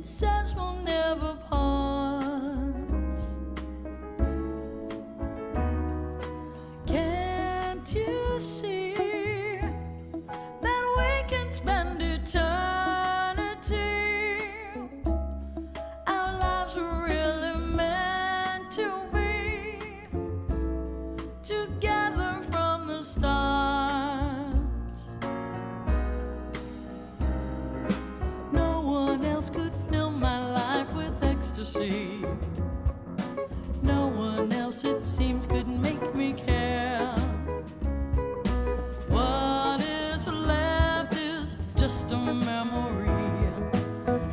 It says we'll never part. Can't you see that we can spend eternity? Our lives were really meant to be together from the start. No one else could fill my life with ecstasy. No one else, it seems, could make me care. What is left is just a memory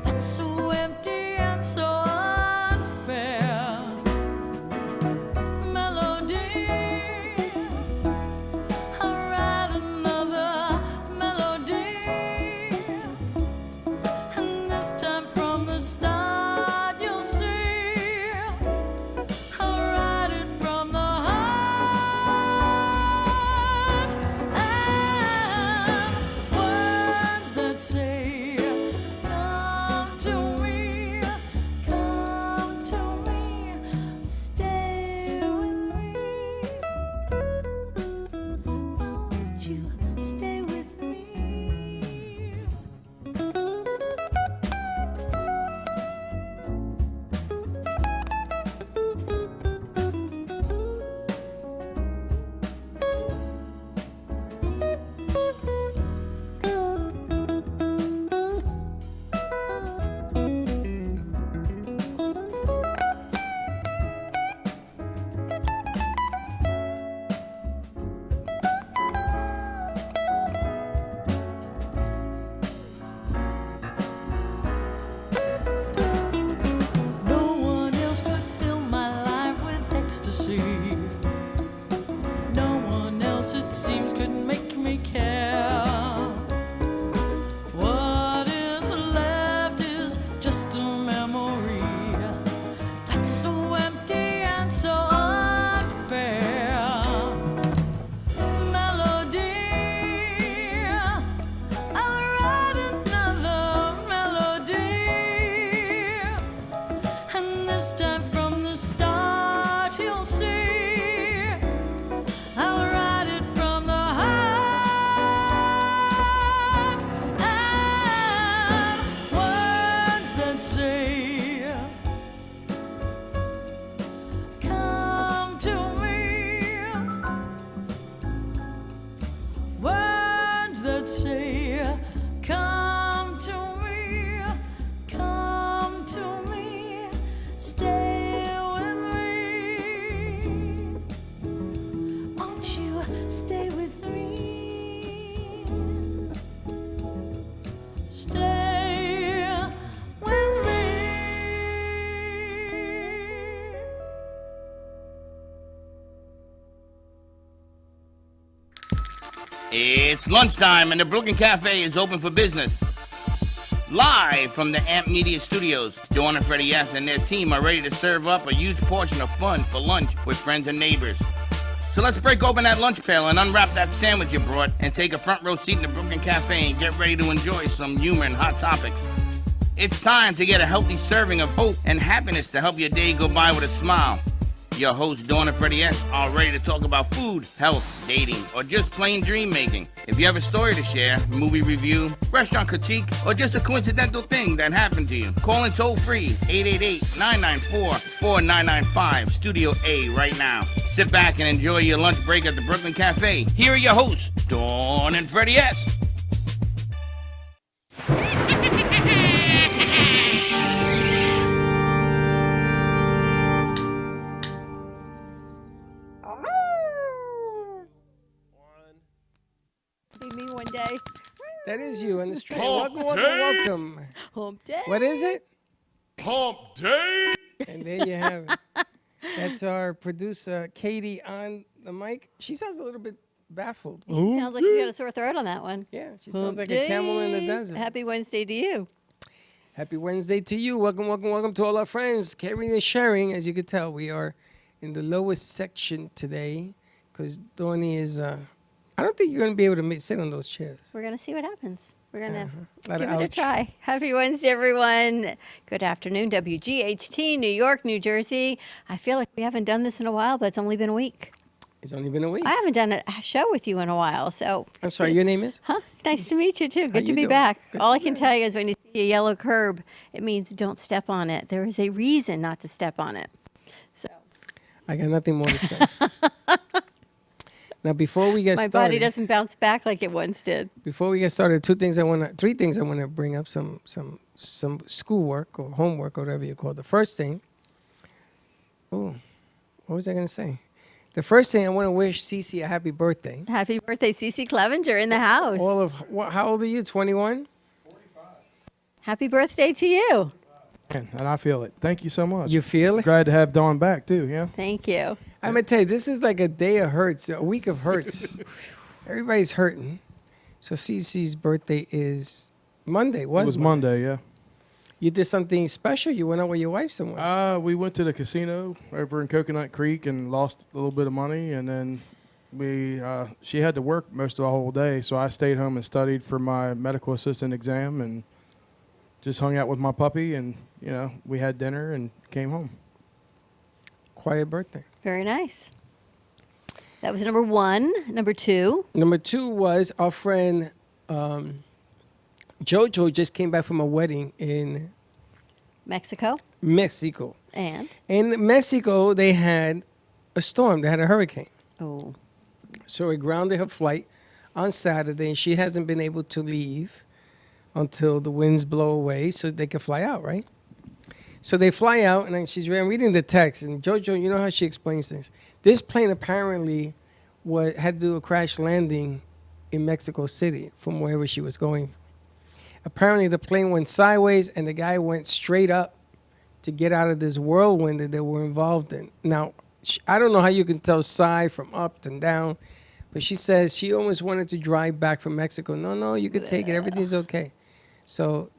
that's so empty and so unfair. Melody, I'll write another melody, and this time from the start you'll see I'll write it from the heart, and words that say, come to me, stay with me. Won't you stay with me? No one else could fill my life with ecstasy. No one else, it seems, could make me care. What is left is just a memory that's so empty and so unfair. Melody, I'll write another melody, and this time from the start you'll see I'll write it from the heart, and words that say, come to me. Words that say, come to me, stay with me. Won't you stay with me? Stay with me. It's lunchtime and the Brooklyn Cafe is open for business. Live from the Amp Media Studios, Dawn and Freddie S. and their team are ready to serve up a huge portion of fun for lunch with friends and neighbors. So let's break open that lunch pail and unwrap that sandwich you brought and take a front row seat in the Brooklyn Cafe and get ready to enjoy some humor and hot topics. It's time to get a healthy serving of hope and happiness to help your day go by with a smile. Your hosts, Dawn and Freddie S., are ready to talk about food, health, dating, or just plain dream making. If you have a story to share, movie review, restaurant critique, or just a coincidental thing that happened to you, call in toll free 888-994-4995, Studio A right now. Sit back and enjoy your lunch break at the Brooklyn Cafe. Here are your hosts, Dawn and Freddie S. Be me one day. That is you on the street. Hump Welcome. day. Hump day. What is it? Hump day. And there you have it. That's our producer, Katie, on the mic. She sounds a little bit baffled. She sounds like she's got a sore throat on that one. Yeah, she sounds like a camel in the desert. Happy Wednesday to you. Happy Wednesday to you. Welcome to all our friends. Caring and sharing. As you can tell, we are in the lowest section today because Donnie is, I don't think you're going to be able to sit on those chairs. We're going to see what happens. We're going to Lot of give it a ouch. try. Happy Wednesday, everyone. Good afternoon, WGHT, New York, New Jersey. I feel like we haven't done this in a while, but it's only been a week. It's only been a week. I haven't done a show with you in a while, so. I'm sorry, your name is? Huh? Nice to meet you, too. Good to you be doing? back. Good All to I can be tell you is when you see a yellow curb, it means don't step on it. There is a reason not to step on it. So I got nothing more to say. Now, before we get my started, body doesn't bounce back like it once did. before we get started, three things I want to bring up. Some schoolwork or homework or whatever you call it. The first thing. Oh, what was I going to say? The first thing I want to wish Cece a happy birthday. Happy birthday, Cece Clevenger in the house. How old are you? 21. Happy birthday to you. And I feel it. Thank you so much. You feel it? Glad to have Dawn back too. Yeah. Thank you. I'm gonna tell you, this is like a day of hurts, a week of hurts. Everybody's hurting. So Cece's birthday is Monday. It was Monday. Yeah. You did something special. You went out with your wife somewhere. We went to the casino over in Coconut Creek and lost a little bit of money, and then she had to work most of the whole day, so I stayed home and studied for my medical assistant exam and just hung out with my puppy, and we had dinner and came home. Quiet birthday. Very nice. That was number one. Number two. Number two was our friend Jojo just came back from a wedding in Mexico. Mexico. And? In Mexico, they had a storm. They had a hurricane. Oh. So it grounded her flight on Saturday, and she hasn't been able to leave until the winds blow away so they can fly out, right? So they fly out, and then I'm reading the text, and Jojo, you know how she explains things. This plane apparently had to do a crash landing in Mexico City from wherever she was going. Apparently, the plane went sideways, and the guy went straight up to get out of this whirlwind that they were involved in. Now, I don't know how you can tell side from up and down, but she says she almost wanted to drive back from Mexico. No, you can take it. Everything's okay. So,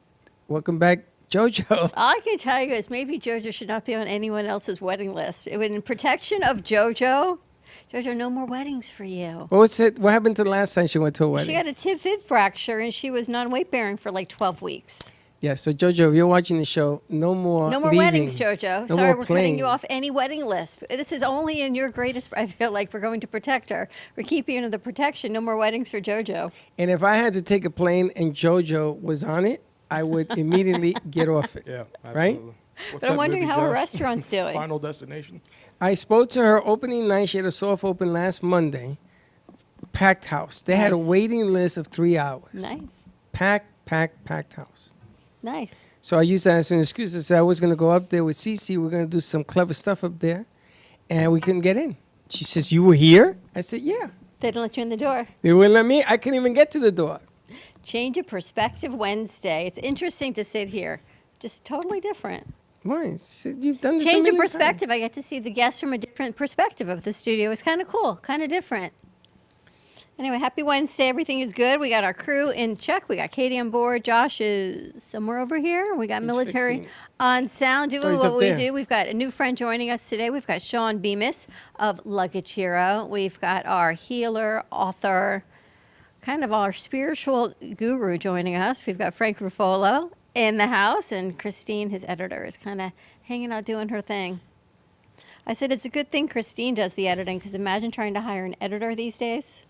welcome back, Jojo. All I can tell you is maybe JoJo should not be on anyone else's wedding list. In protection of JoJo, no more weddings for you. What happened to the last time she went to a wedding? She had a tib-fib fracture, and she was non-weight bearing for like 12 weeks. Yeah, so Jojo, if you're watching the show, no more No more leaving. weddings, JoJo. No Sorry, more we're cutting you planes. off any wedding list. This is only in your greatest. I feel like we're going to protect her. We're keeping you under the protection. No more weddings for JoJo. And if I had to take a plane and Jojo was on it, I would immediately get off it. Yeah. Right? Absolutely. What's But I'm that wondering movie, how her Josh? restaurant's doing. Final Destination. I spoke to her opening night. She had a soft open last Monday. Packed house. They had a Nice. waiting list of 3 hours. Nice, Packed house. nice. So I used that as an excuse. I said I was going to go up there with Cece. We're going to do some clever stuff up there. And we couldn't get in. She says, you were here? I said, yeah. They didn't let you in the door. They wouldn't let me. I couldn't even get to the door. Change of perspective Wednesday. It's interesting to sit here. Just totally different. Why? You've done this a Change of million perspective. times. I get to see the guests from a different perspective of the studio. It's kind of cool, kind of different. Anyway, happy Wednesday. Everything is good. We got our crew in check. We got Katie on board. Josh is somewhere over here. We got He's military fixing- on sound doing Oh, he's what up we there. do. We've got a new friend joining us today. We've got Sean Bemis of Luggage Hero. We've got our healer, author, kind of our spiritual guru joining us. We've got Frank Ruffolo in the house, and Christine, his editor, is kind of hanging out doing her thing. I said it's a good thing Christine does the editing, because imagine trying to hire an editor these days.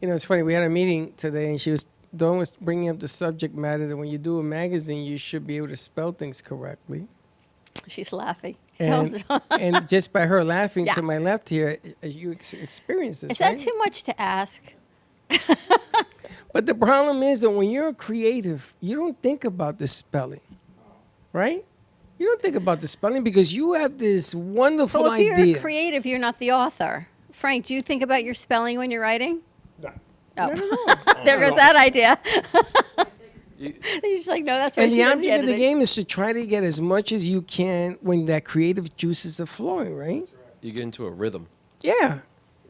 You know, it's funny. We had a meeting today, and Dawn was bringing up the subject matter that when you do a magazine, you should be able to spell things correctly. She's laughing. And, and just by her laughing Yeah. to my left here, you experience this, Is that right? too much to ask? But the problem is that when you're a creative, you don't think about the spelling, right? You don't think about the spelling because you have this wonderful But if idea. you're creative, you're not the author. Frank, do you think about your spelling when you're writing? No. Oh. There goes that idea. He's just like, no, that's why And she the does the idea of the editing. game is to try to get as much as you can when that creative juices are flowing, right? You get into a rhythm. Yeah.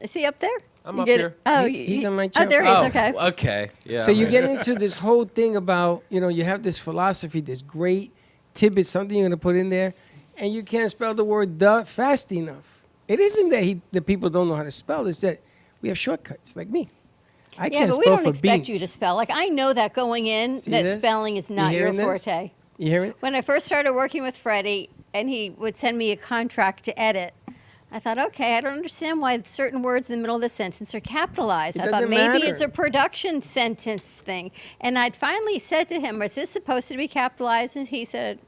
Is he up there? I'm You up get here. it? Oh, He's on my Oh, chair. there he is. Okay. Okay. Yeah. So I'm you here. get into this whole thing about, you have this philosophy, this great tidbit, something you're going to put in there, and you can't spell the word "the" fast enough. It isn't that the people don't know how to spell. It's that we have shortcuts, like me. I Yeah, can't but we spell don't for expect you beans. to spell. Like, I know that going in, See that this? spelling is You not your hearing this? forte. You hear it? When I first started working with Freddie and he would send me a contract to edit, I thought, okay, I don't understand why certain words in the middle of the sentence are capitalized. It I thought doesn't maybe matter. it's a production sentence thing. And I'd finally said to him, is this supposed to be capitalized? And he said,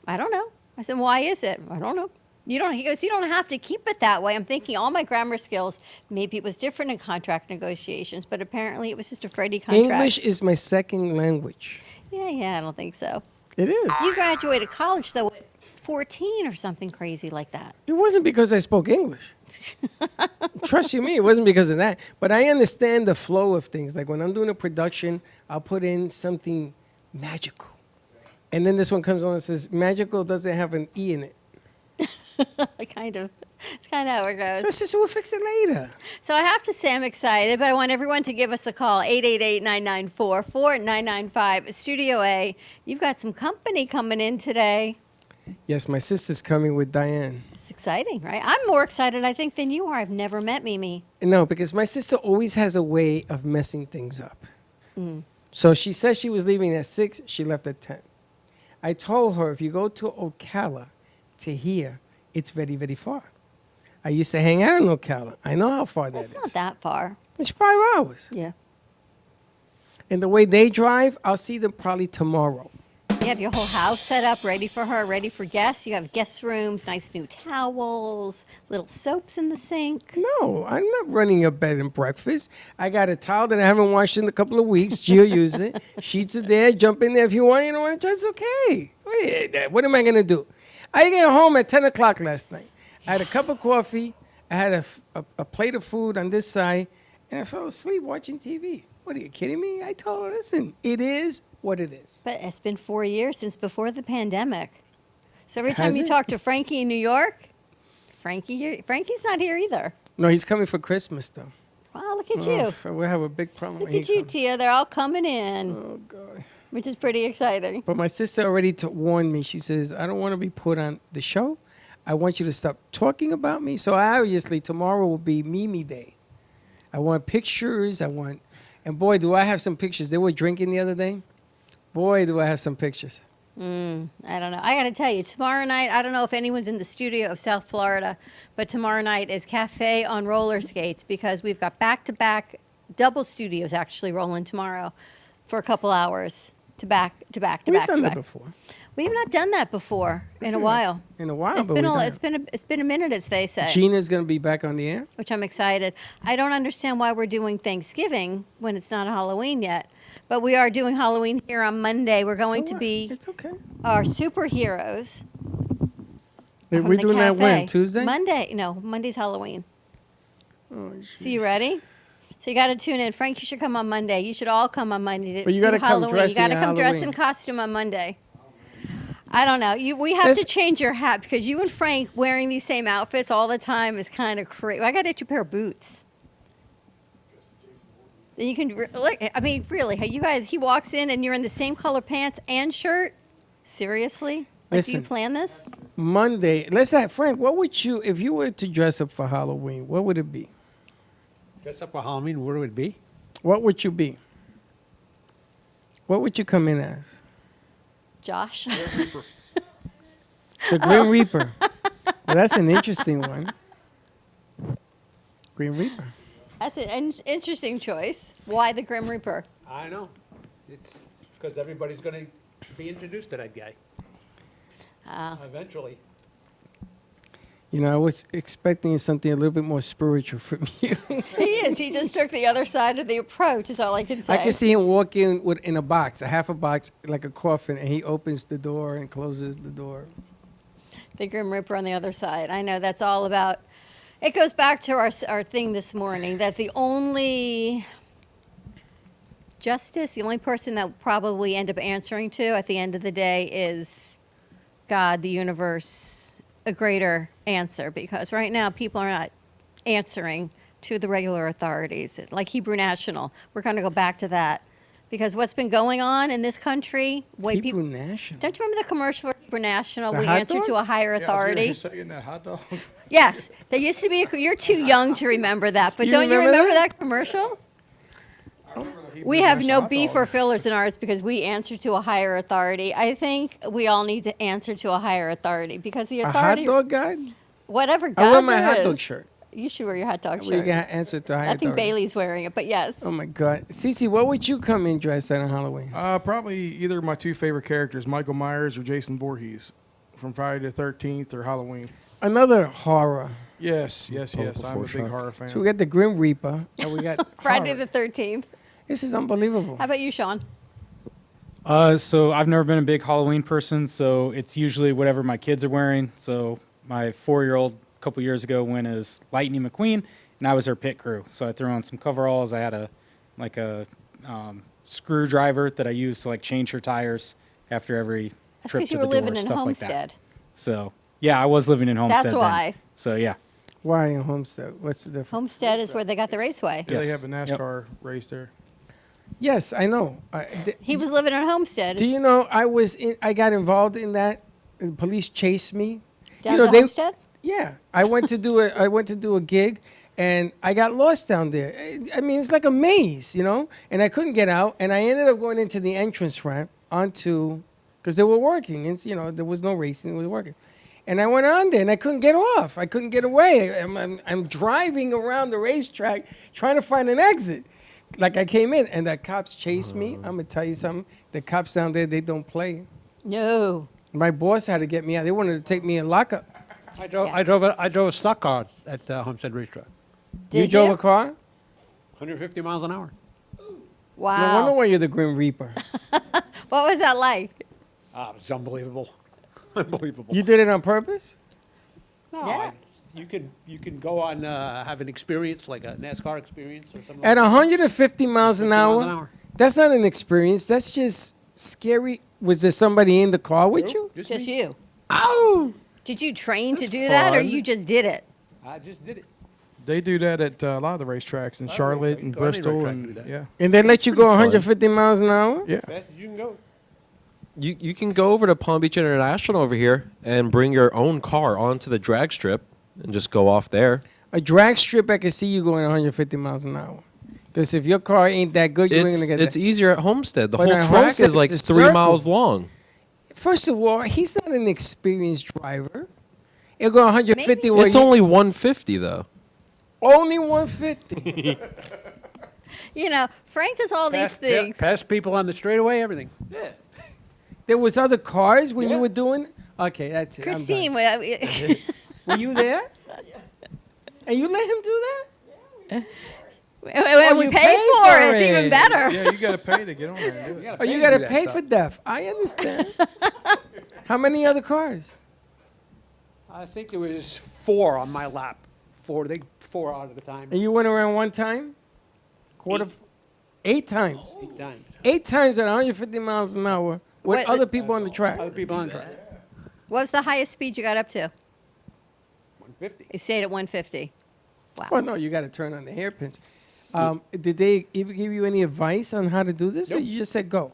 I don't know. I said, why is it? I don't know. You don't. He goes, you don't have to keep it that way. I'm thinking all my grammar skills, maybe it was different in contract negotiations, but apparently it was just a Freddie contract. English is my second language. Yeah, I don't think so. It is. You graduated college, though, at 14 or something crazy like that. It wasn't because I spoke English. Trust you me, it wasn't because of that. But I understand the flow of things. Like when I'm doing a production, I'll put in something magical. And then this one comes on and says, magical doesn't have an E in it. Kind of. It's kind of how it goes. So I said, so we'll fix it later. So I have to say I'm excited, but I want everyone to give us a call, 888-994-4995, Studio A. You've got some company coming in today. Yes, my sister's coming with Diane. It's exciting, right? I'm more excited, I think, than you are. I've never met Mimi. No, because my sister always has a way of messing things up. So she said she was leaving at 6, she left at 10. I told her if you go to Ocala to here, it's very, very far. I used to hang out in Ocala. I know how far that It's is. not that far. It's 5 hours. Yeah. And the way they drive, I'll see them probably tomorrow. You have your whole house set up, ready for her, ready for guests. You have guest rooms, nice new towels, little soaps in the sink. No, I'm not running a bed and breakfast. I got a towel that I haven't washed in a couple of weeks. Gio used it. Sheets are there. Jump in there if you want. You know what? It's okay. What am I going to do? I get home at 10 o'clock last night. I had a cup of coffee. I had a plate of food on this side. And I fell asleep watching TV. What, are you kidding me? I told her, listen, it is what it is. But it's been 4 years since before the pandemic. So every time Has you it? talk to Frankie in New York, Frankie's not here either. No, he's coming for Christmas, though. Wow, look at you. Oh, we'll have a big problem Look when at he you, comes. Tia. They're all coming in, Oh, God. which is pretty exciting. But my sister already warned me. She says, I don't want to be put on the show. I want you to stop talking about me. So obviously tomorrow will be Mimi Day. I want pictures. And boy, do I have some pictures. They were drinking the other day. Boy, do I have some pictures. I don't know. I got to tell you, tomorrow night, I don't know if anyone's in the studio of South Florida, but tomorrow night is Cafe on roller skates because we've got back-to-back double studios actually rolling tomorrow for a couple hours to back. We've done that before. We have not done that before in a while. In a while, It's but been we've a, done it's been a minute, as they say. Gina's going to be back on the air. Which I'm excited. I don't understand why we're doing Thanksgiving when it's not Halloween yet, but we are doing Halloween here on Monday. We're going So to what? be It's okay. our superheroes. We're from the doing that cafe. when? Tuesday? Monday. No, Monday's Halloween. Oh, So you ready? So you got to tune in. Frank, you should come on Monday. You should all come on Monday. To But you do gotta come Halloween. dressed You got to in come dressed in Halloween. costume on Monday. I don't know. We have Let's- to change your hat because you and Frank wearing these same outfits all the time is kind of crazy. I got to get you a pair of boots. Then you can look. I mean, really, you guys. He walks in and you're in the same color pants and shirt. Seriously? Like, do you Listen. plan this? Monday. Let's ask Frank, what would you, if you were to dress up for Halloween, what would it be? Dress up for Halloween, where would it be? What would you be? What would you come in as? Josh. The Grim Reaper. Well, that's an interesting one. Grim Reaper. That's an interesting choice. Why the Grim Reaper? I know. It's because everybody's going to be introduced to that guy eventually. You know, I was expecting something a little bit more spiritual from you. He is. He just took the other side of the approach, is all I can say. I can see him walk in in a box, a half a box, like a coffin, and he opens the door and closes the door. The Grim Reaper on the other side. I know that's all about. It goes back to our thing this morning that the only justice, the only person that will probably end up answering to at the end of the day is God, the universe, a greater answer. Because right now people are not answering to the regular authorities. Like Hebrew National, we're going to go back to that. Because what's been going on in this country, way Hebrew people. National. Don't you remember the commercial for Hebrew National? The We hot answer to a dogs? higher authority. Saying that hot dog. Yes, there used to be. You're too young to remember that, but You don't you remember remember that? that commercial? We have no beef or fillers in ours because we answer to a higher authority. I think we all need to answer to a higher authority because the A hot authority, dog guy? whatever I God wear my there hot dog is, shirt. You should wear your hot dog We shirt. got answer to a higher I think authority. Bailey's wearing it, but yes. Oh my God, Cece, what would you come in dressed at on Halloween? Probably either of my two favorite characters, Michael Myers or Jason Voorhees, from Friday the 13th or Halloween. Another horror. Yes. I'm a before big shock. horror fan. So we got the Grim Reaper, and we got Friday horror. the 13th. This is unbelievable. How about you, Sean? So I've never been a big Halloween person, so it's usually whatever my kids are wearing. So my 4-year-old a couple years ago went as Lightning McQueen, and I was her pit crew. So I threw on some coveralls. I had a screwdriver that I used to like change her tires after every That's trip because to you the were door, living in stuff Homestead. like that. So yeah, I was living in Homestead. That's then. why. So yeah. Why in Homestead? What's the difference? Homestead is where they got the raceway. Yeah, they Yes. have a NASCAR race there. Yes, I know. He was living in Homestead. Do you know I got involved in that? The police chased me. Down you know, to they- Homestead? Yeah, I went to do a gig, and I got lost down there. I mean, it's like a maze, you know. And I couldn't get out, and I ended up going into the entrance ramp because they were working. It's there was no racing; it was working. And I went on there, and I couldn't get off. I couldn't get away. I'm driving around the racetrack trying to find an exit. Like I came in, and the cops chased me. I'm gonna tell you something. The cops down there, they don't play. No. My boss had to get me out. They wanted to take me in lockup. I drove, Yeah. I drove a stock car at Homestead Racetrack. Did you drove a car? 150 miles an hour. No Wow. wonder why you're the Grim Reaper. What was that like? Ah, it was unbelievable. Unbelievable. You did it on purpose? No, Yeah. you can go on have an experience like a NASCAR experience or something. At like 150 miles an 50 hour? miles an hour. That's not an experience. That's just scary. Was there somebody in the car with you? Just Just me. you. Oh! Did you train to That's do that, or fun. you just did it? I just did it. They do that at a lot of the racetracks in Oh, Charlotte okay. and Go any Bristol, racetrack and do that. yeah. And they let you go fun. 150 miles an hour? Yeah. Fast as you can go. You can go over to Palm Beach International over here and bring your own car onto the drag strip and just go off there. A drag strip, I can see you going 150 miles an hour. Because if your car ain't that good, you ain't going to get It's that. easier at Homestead. The But whole at track Homestead, is like it's 3 circle. miles long. First of all, he's not an experienced driver. He'll go 150 Maybe. where It's you- only 150 though. only 150. You know, Frank does all these things. Pass people on the straightaway, everything. There was other cars when you Yeah. were doing. Okay, that's it. I'm done. Christine, Were you there? And you let him do that? when we you paid paid for for it, it's even it. better. Yeah, you got to pay to get on there and do it. Oh, you got to pay for death. I understand. How many other cars? I think it was 4 on my lap. 4 out at a time. And you went around one time? Eight times. 8 times. 8 times at 150 miles an hour with What- other people on the track. Other people on track. What was the highest speed you got up to? 150. You stayed at 150. Wow. Well, no, you got to turn on the hairpins. Did they even give you any advice on how to do this, or Nope. you just said go?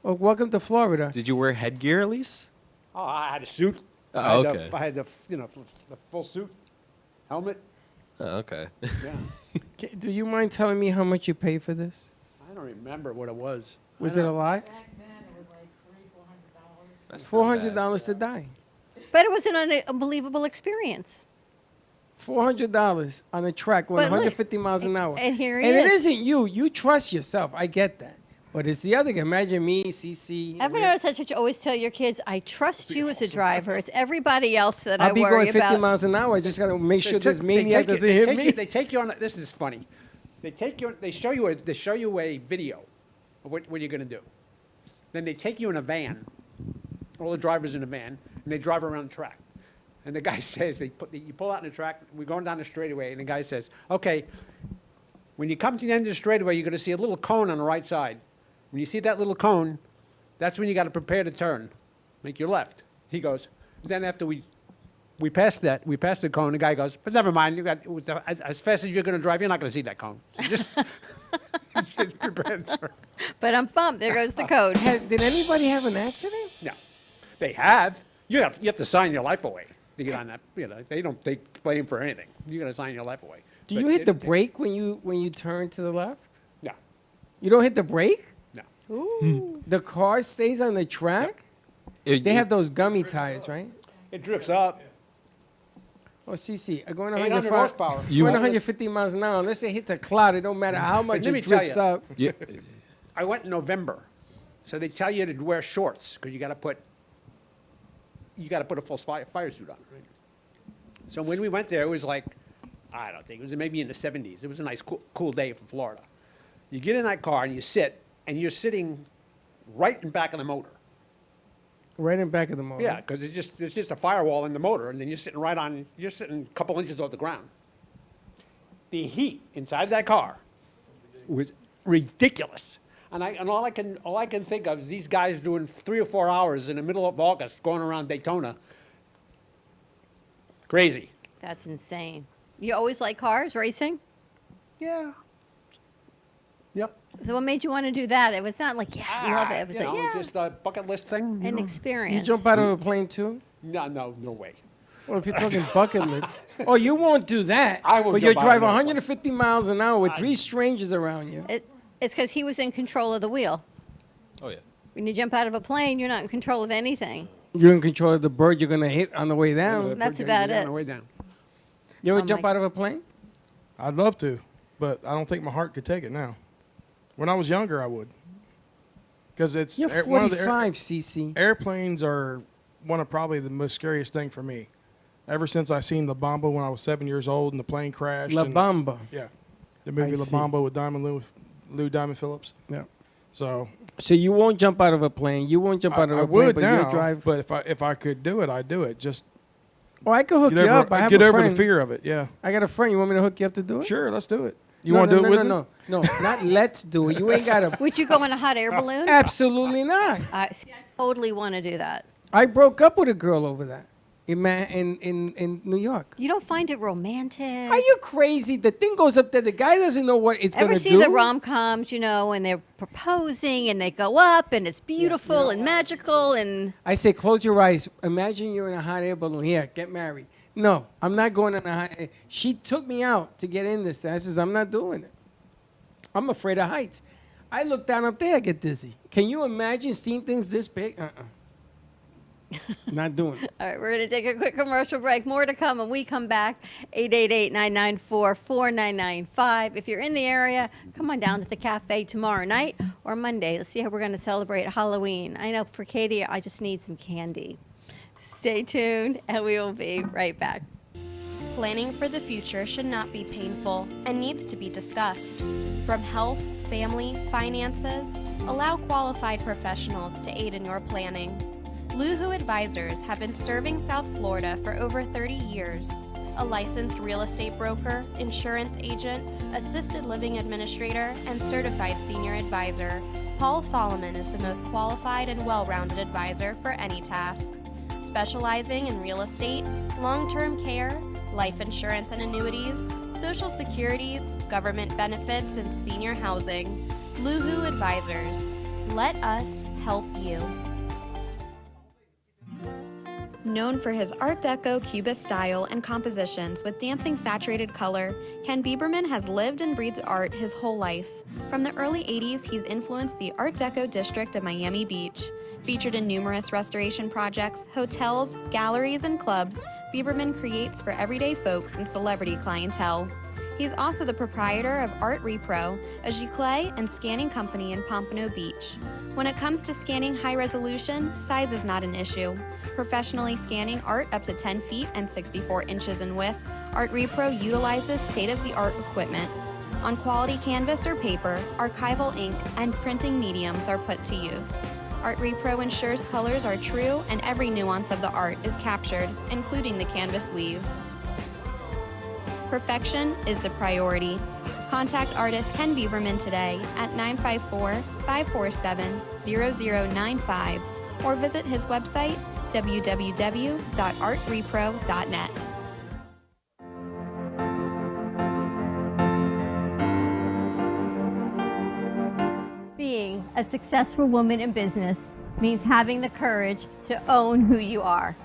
Well, welcome to Florida. Did you wear headgear at least? Oh, I had a suit. Oh, I had okay. I had the the full suit, helmet. Oh, okay. Yeah. Do you mind telling me how much you paid for this? I don't remember what it was. Was it a lot? That's not $400 to die. But it was an unbelievable experience. $400 on a track going But look, 150 miles an hour. and here he And it is. isn't you. You trust yourself. I get that. But it's the other guy. Imagine me, CC. Ever notice that you always tell your kids, I trust you as a driver. It's everybody else that I'll I be worry going 50 about. miles an hour. I just got to make sure They this took- maniac they take doesn't you- hit they take me. you- They take you on. This is funny. They show you a video of what you're going to do. Then they take you in a van, all the drivers in a van, and they drive around the track. And the guy says, you pull out in the track, we're going down the straightaway, and the guy says, okay, when you come to the end of the straightaway, you're going to see a little cone on the right side. When you see that little cone, that's when you got to prepare to turn, make your left. He goes, then after we passed the cone, the guy goes, but never mind, as fast as you're going to drive, you're not going to see that cone. So just prepare to turn. But I'm bummed. There goes the code. Did anybody have an accident? No, they have. You have to sign your life away to get on that. They don't take blame for anything. You got to sign your life away. Do But you hit it- the brake when you turn to the left? No. You don't hit the brake? No. Ooh. The car stays on the track? They have those gummy tires, right? It drifts up. Oh, CC, going 800 105 horsepower. Going 150 miles an hour. Unless it hits a cloud, it don't matter how much let me it tell drifts you. up. Yeah. I went in November, so they tell you to wear shorts because you got to put a full fire suit on. So when we went there, it was like, I don't think it was maybe in the 70s. It was a nice cool day for Florida. You get in that car and you sit, and you're sitting right in back of the motor. Right in back of the motor. Yeah, because there's just a firewall in the motor, and then you're sitting a couple inches off the ground. The heat inside that car was ridiculous. And all I can think of is these guys doing 3 or 4 hours in the middle of August going around Daytona. Crazy. That's insane. You always like cars, racing? Yeah. Yep. So what made you want to do that? It was not like, yeah, I love it. It was You like, know, yeah, just a bucket list thing. an You experience. jump out of a plane too? No way. Well, if you're talking bucket lists. Oh, you won't do that. I will But you'll jump out drive of that plane. 150 miles an hour with 3 strangers around you. It's because he was in control of the wheel. Oh, yeah. When you jump out of a plane, you're not in control of anything. You're in control of the bird you're going to hit on the way down. That's about On it. the way down. You ever Oh, jump my- out of a plane? I'd love to, but I don't think my heart could take it now. When I was younger, I would. Because it's You're one of the 45, CC. airplanes are one of probably the most scariest thing for me. Ever since I seen La Bamba when I was 7 years old and the plane crashed. La and- Bamba. Yeah. The movie La see. Bamba with Lou Diamond Phillips. Yeah. So So you won't jump out of a plane. You won't jump out of I a plane, would but now, you'll drive. but if I could do it, I'd do it. Just Oh, I can hook get you over, up. I have get a over friend. the fear of it. Yeah. I got a friend. You want me to hook you up to do it? Sure, let's do it. You No, want to no, do it no, with no, me? no, no, not let's do it. You ain't got to. Would you go in a hot air balloon? Absolutely not. See, I totally want to do that. I broke up with a girl over that in New York. You don't find it romantic? Are you crazy? The thing goes up there. The guy doesn't know what it's going Ever to see do. the rom-coms, you know, when they're proposing and they go up and it's beautiful and magical and I say, close your eyes. Imagine you're in a hot air balloon. Here, get married. No, I'm not going in a hot air. She took me out to get in this thing. I says, I'm not doing it. I'm afraid of heights. I look down up there, I get dizzy. Can you imagine seeing things this big? Not doing it. All right, we're going to take a quick commercial break. More to come when we come back. 888-994-4995. If you're in the area, come on down to the cafe tomorrow night or Monday. Let's see how we're going to celebrate Halloween. I know for Katie, I just need some candy. Stay tuned, and we will be right back. Planning for the future should not be painful and needs to be discussed. From health, family, finances, allow qualified professionals to aid in your planning. Luhu Advisors have been serving South Florida for over 30 years. A licensed real estate broker, insurance agent, assisted living administrator, and certified senior advisor, Paul Solomon is the most qualified and well-rounded advisor for any task. Specializing in real estate, long-term care, life insurance and annuities, Social Security, government benefits, and senior housing. Luhu Advisors. Let us help you. Known for his Art Deco Cubist style and compositions with dancing saturated color, Ken Bieberman has lived and breathed art his whole life. From the early 80s, he's influenced the Art Deco district of Miami Beach. Featured in numerous restoration projects, hotels, galleries, and clubs, Bieberman creates for everyday folks and celebrity clientele. He's also the proprietor of Art Repro, a giclée and scanning company in Pompano Beach. When it comes to scanning high resolution, size is not an issue. Professionally scanning art up to 10 feet and 64 inches in width, Art Repro utilizes state-of-the-art equipment. On quality canvas or paper, archival ink and printing mediums are put to use. Art Repro ensures colors are true and every nuance of the art is captured, including the canvas weave. Perfection is the priority. Contact artist Ken Bieberman today at 954-547-0095 or visit his website www.artrepro.net. Being a successful woman in business means having the courage to own who you are.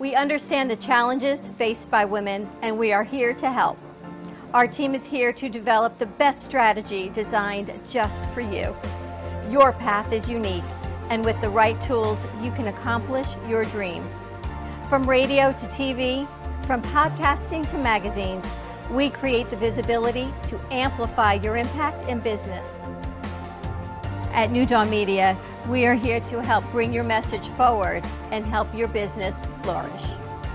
We understand the challenges faced by women, and we are here to help. Our team is here to develop the best strategy designed just for you. Your path is unique, and with the right tools, you can accomplish your dream. From radio to TV, from podcasting to magazines, we create the visibility to amplify your impact in business. At New Dawn Media, we are here to help bring your message forward and help your business flourish.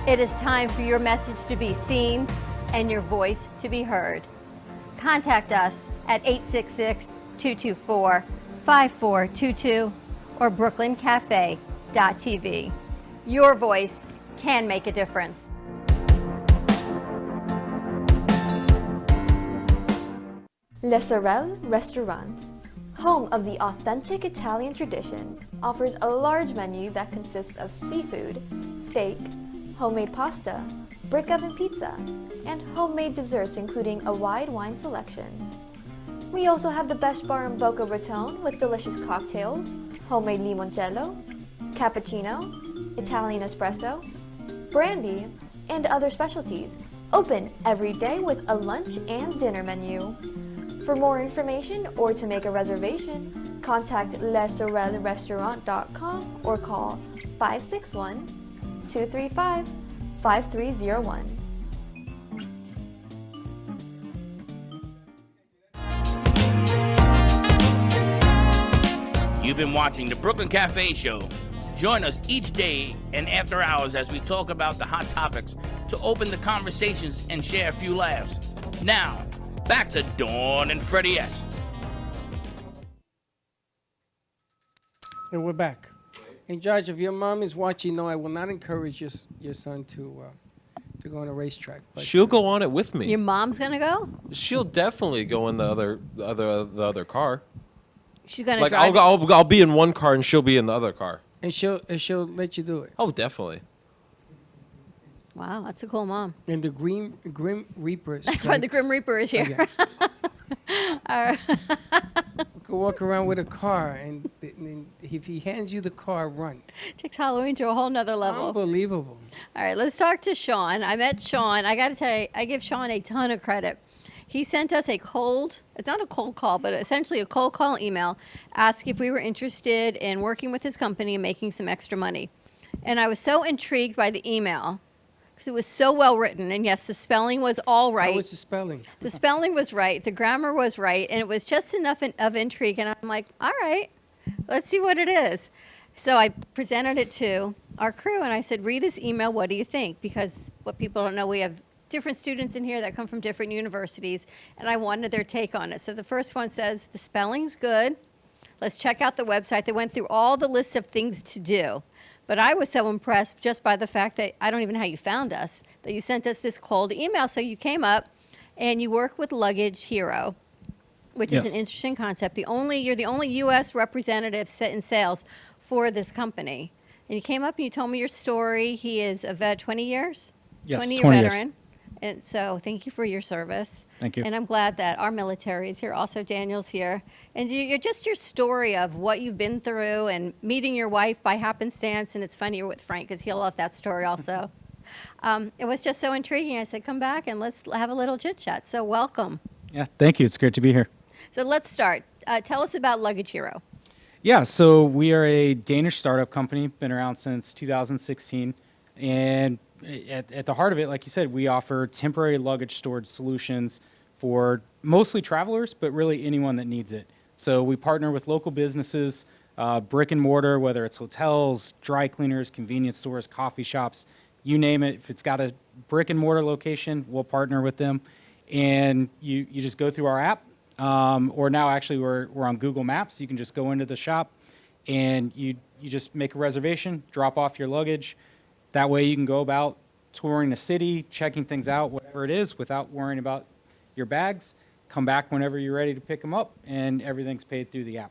It is time for your message to be seen and your voice to be heard. Contact us at 866-224-5422 or brooklyncafe.tv. Your voice can make a difference. Le Sorel Restaurant, home of the authentic Italian tradition, offers a large menu that consists of seafood, steak, homemade pasta, brick oven pizza, and homemade desserts including a wide wine selection. We also have the best bar in Boca Raton with delicious cocktails, homemade limoncello, cappuccino, Italian espresso, brandy, and other specialties. Open every day with a lunch and dinner menu. For more information or to make a reservation, contact lesorelrestaurant.com or call 561-235-5301. You've been watching the Brooklyn Cafe Show. Join us each day and after hours as we talk about the hot topics to open the conversations and share a few laughs. Now, back to Dawn and Freddie S. And we're back. And Judge, if your mom is watching, no, I will not encourage your son to go on a racetrack. But, She'll go on it with me. Your mom's gonna go? She'll definitely go in the other car. She's gonna Like drive. I'll be in one car and she'll be in the other car. and she'll let you do it. Oh, definitely. Wow, that's a cool mom. And the Grim Reaper. That's why the Grim Reaper is here. Go walk around with a car, and if he hands you the car, run. Takes Halloween to a whole nother level. Unbelievable. All right, let's talk to Sean. I met Sean. I got to tell you, I give Sean a ton of credit. He sent us it's not a cold call, but essentially a cold call email, asking if we were interested in working with his company and making some extra money. And I was so intrigued by the email because it was so well written. And yes, the spelling was all right. How was the spelling? The spelling was right. The grammar was right. And it was just enough of intrigue. And I'm like, all right, let's see what it is. So I presented it to our crew and I said, read this email. What do you think? Because what people don't know, we have different students in here that come from different universities. And I wanted their take on it. So the first one says, the spelling's good. Let's check out the website. They went through all the list of things to do. But I was so impressed just by the fact that, I don't even know how you found us, that you sent us this cold email. So you came up and you work with Luggage Hero, which is an interesting concept. You're the only U.S. representative in sales for this company. And you came up and you told me your story. He is a vet, 20 years? Yes, 20-year 20 years. veteran. And so thank you for your service. Thank you. And I'm glad that our military is here. Also, Daniel's here. And you're just your story of what you've been through and meeting your wife by happenstance. And it's funny you're with Frank because he'll love that story also. It was just so intriguing. I said, come back and let's have a little chit chat. So welcome. Yeah, thank you. It's great to be here. So let's start. Tell us about Luggage Hero. Yeah, so we are a Danish startup company, been around since 2016. And at the heart of it, like you said, we offer temporary luggage storage solutions for mostly travelers, but really anyone that needs it. So we partner with local businesses, brick and mortar, whether it's hotels, dry cleaners, convenience stores, coffee shops, you name it. If it's got a brick and mortar location, we'll partner with them. And you just go through our app, or now actually we're on Google Maps. You can just go into the shop and you just make a reservation, drop off your luggage. That way you can go about touring the city, checking things out, whatever it is, without worrying about your bags. Come back whenever you're ready to pick them up, and everything's paid through the app.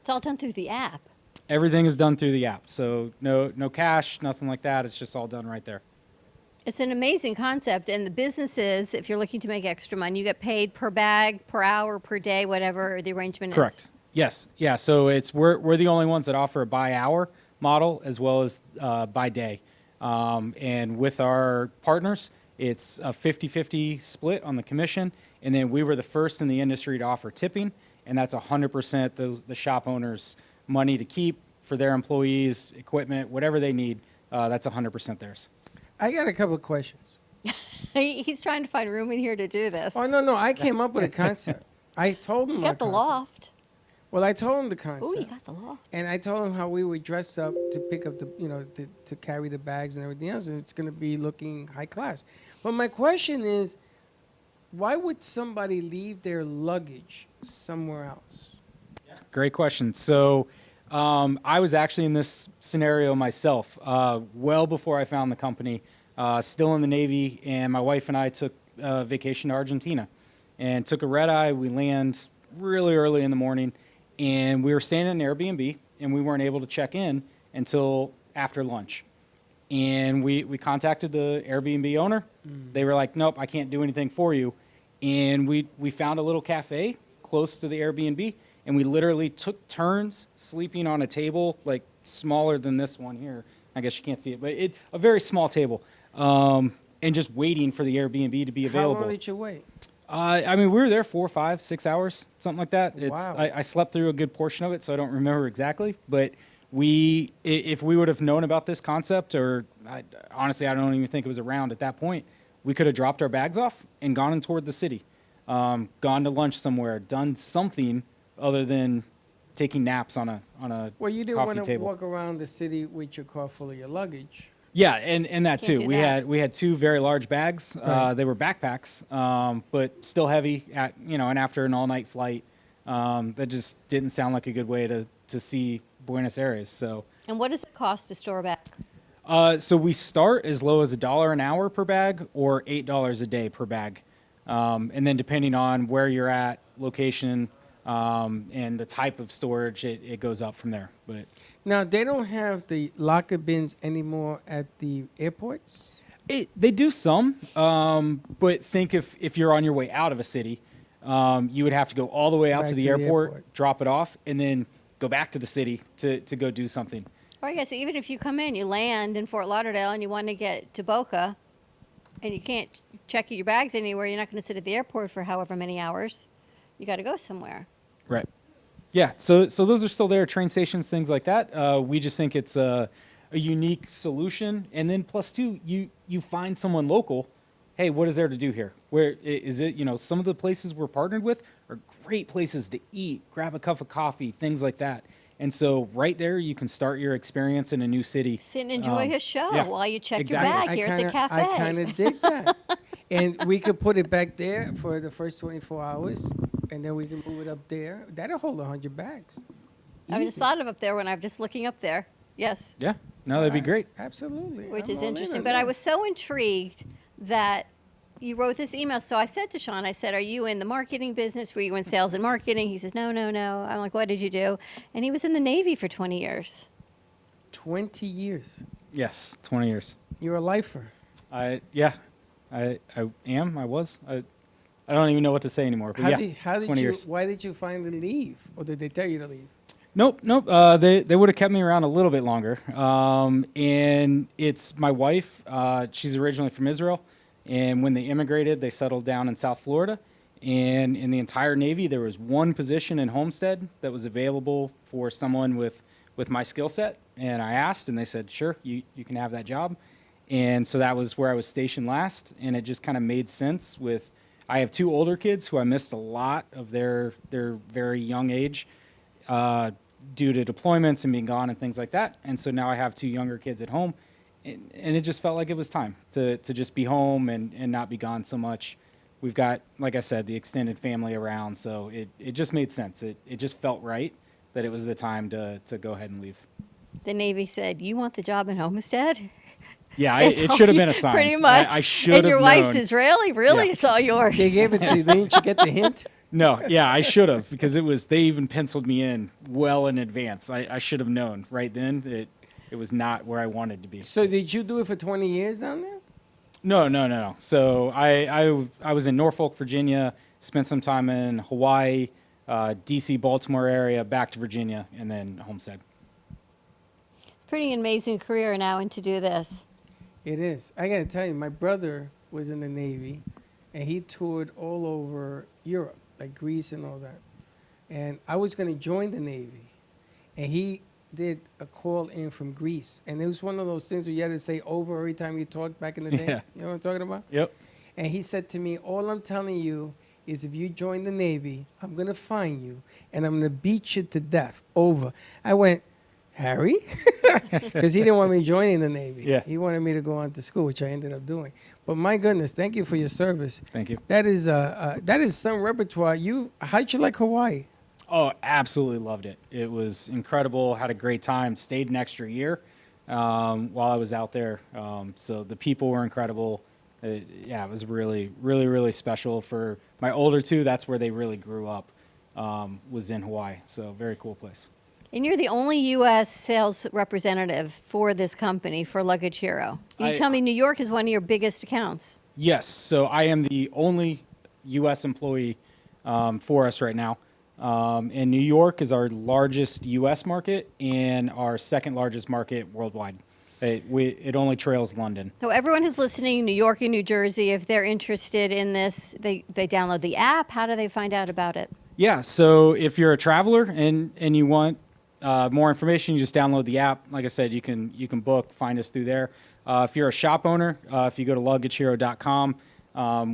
It's all done through the app. Everything is done through the app. So no cash, nothing like that. It's just all done right there. It's an amazing concept. And the businesses, if you're looking to make extra money, you get paid per bag, per hour, per day, whatever the arrangement is. Correct. Yes. Yeah. So we're the only ones that offer a by hour model as well as by day. And with our partners, it's a 50-50 split on the commission. And then we were the first in the industry to offer tipping, and that's 100% the shop owners' money to keep for their employees, equipment, whatever they need. That's 100% theirs. I got a couple of questions. He's trying to find room in here to do this. Oh, no, I came up with a concept. I told him You my got the concept. loft. Well, I told him the concept. Oh, you got the loft. And I told him how we would dress up to pick up the, to carry the bags and everything else, and it's going to be looking high class. But my question is, why would somebody leave their luggage somewhere else? Great question. So I was actually in this scenario myself well before I found the company, still in the Navy, and my wife and I took a vacation to Argentina and took a red eye. We land really early in the morning, and we were staying in an Airbnb, and we weren't able to check in until after lunch. And we contacted the Airbnb owner. They were like, nope, I can't do anything for you. And we found a little cafe close to the Airbnb, and we literally took turns sleeping on a table like smaller than this one here. I guess you can't see it, but a very small table, and just waiting for the Airbnb to be available. How long did you wait? I mean, we were there 4, 5, 6 hours, something like that. Wow. I slept through a good portion of it, so I don't remember exactly. But if we would have known about this concept, or honestly, I don't even think it was around at that point, we could have dropped our bags off and gone in toward the city, gone to lunch somewhere, done something other than taking naps on a Well, you didn't coffee want to table. walk around the city with your car full of your luggage. Yeah, and that Can't too. do We that. had 2 very large bags. Right. They were backpacks, but still heavy. And after an all-night flight, that just didn't sound like a good way to see Buenos Aires. So, And what does it cost to store back? so we start as low as $1 an hour per bag, or $8 a day per bag, and then depending on where you're at, location, and the type of storage, it goes up from there. But Now, they don't have the locker bins anymore at the airports? They do some, but think if you're on your way out of a city, you would have to go all the way out Right to the airport, drop it off, and then go back to the city to go do something. Or I guess even if you come in, you land in Fort Lauderdale and you want to get to Boca, and you can't check your bags anywhere, you're not going to sit at the airport for however many hours. You got to go somewhere. Right. Yeah. So those are still there, train stations, things like that. We just think it's a unique solution, and then plus 2, you find someone local. Hey, what is there to do here? Where is it? Some of the places we're partnered with are great places to eat, grab a cup of coffee, things like that. And so right there, you can start your experience in a new city. Sit and enjoy a show yeah, while you check exactly. your bag here at the cafe. I kind of dig that. And we could put it back there for the first 24 hours, and then we can move it up there. That'll hold 100 bags. I just Easy. thought of up there when I'm just looking up there. Yes, Yeah. No, that'd be great. Absolutely. which I'm is all in interesting. on But I that. was so intrigued that you wrote this email. So I said to Sean, I said, are you in the marketing business? Were you in sales and marketing? He says, no. I'm like, what did you do? And he was in the Navy for 20 years. 20 years. Yes, 20 years. You're a lifer. I am. I was. I don't even know what to say anymore. But How did 20 you? years. Why did you finally leave, or did they tell you to leave? Nope. They would have kept me around a little bit longer. And it's my wife. She's originally from Israel, and when they immigrated, they settled down in South Florida. And in the entire Navy, there was one position in Homestead that was available for someone with my skill set. And I asked, and they said, sure, you can have that job. And so that was where I was stationed last, and it just kind of made sense with. I have 2 older kids who I missed a lot of their very young age due to deployments and being gone and things like that. And so now I have 2 younger kids at home, and it just felt like it was time to just be home and not be gone so much. We've got, like I said, the extended family around, so it just made sense. It just felt right that it was the time to go ahead and leave. The Navy said, you want the job in Homestead? Yeah, It's it all should have you- been a sign. Pretty much. I should have And your known. wife's Israeli? Really? Yeah. It's all yours. They gave it to you. Didn't you get the hint? No, yeah, I should have, because they even penciled me in well in advance. I should have known right then it was not where I wanted to be. So did you do it for 20 years down there? No. So I was in Norfolk, Virginia, spent some time in Hawaii, D.C., Baltimore area, back to Virginia, and then Homestead. Pretty amazing career now, and to do this. It is. I got to tell you, my brother was in the Navy, and he toured all over Europe, like Greece and all that. And I was going to join the Navy, and he did a call in from Greece. And it was one of those things where you had to say over every time you talked back in the day. Yeah. You know what I'm talking about? Yep. And he said to me, all I'm telling you is if you join the Navy, I'm going to find you, and I'm going to beat you to death. Over. I went, Harry? Because he didn't want me joining the Navy. Yeah. He wanted me to go on to school, which I ended up doing. But my goodness, thank you for your service. Thank you. That is some repertoire. How'd you like Hawaii? Oh, absolutely loved it. It was incredible. Had a great time. Stayed an extra year while I was out there. So the people were incredible. Yeah, it was really, really, really special. For my older two, that's where they really grew up, was in Hawaii. So very cool place. And you're the only U.S. sales representative for this company, for Luggage Hero. You tell me New York is one of your biggest accounts. Yes. So I am the only U.S. employee for us right now. And New York is our largest U.S. market and our second largest market worldwide. It only trails London. So everyone who's listening, New York and New Jersey, if they're interested in this, they download the app. How do they find out about it? Yeah. So if you're a traveler and you want more information, you just download the app. Like I said, you can book, find us through there. If you're a shop owner, if you go to luggagehero.com,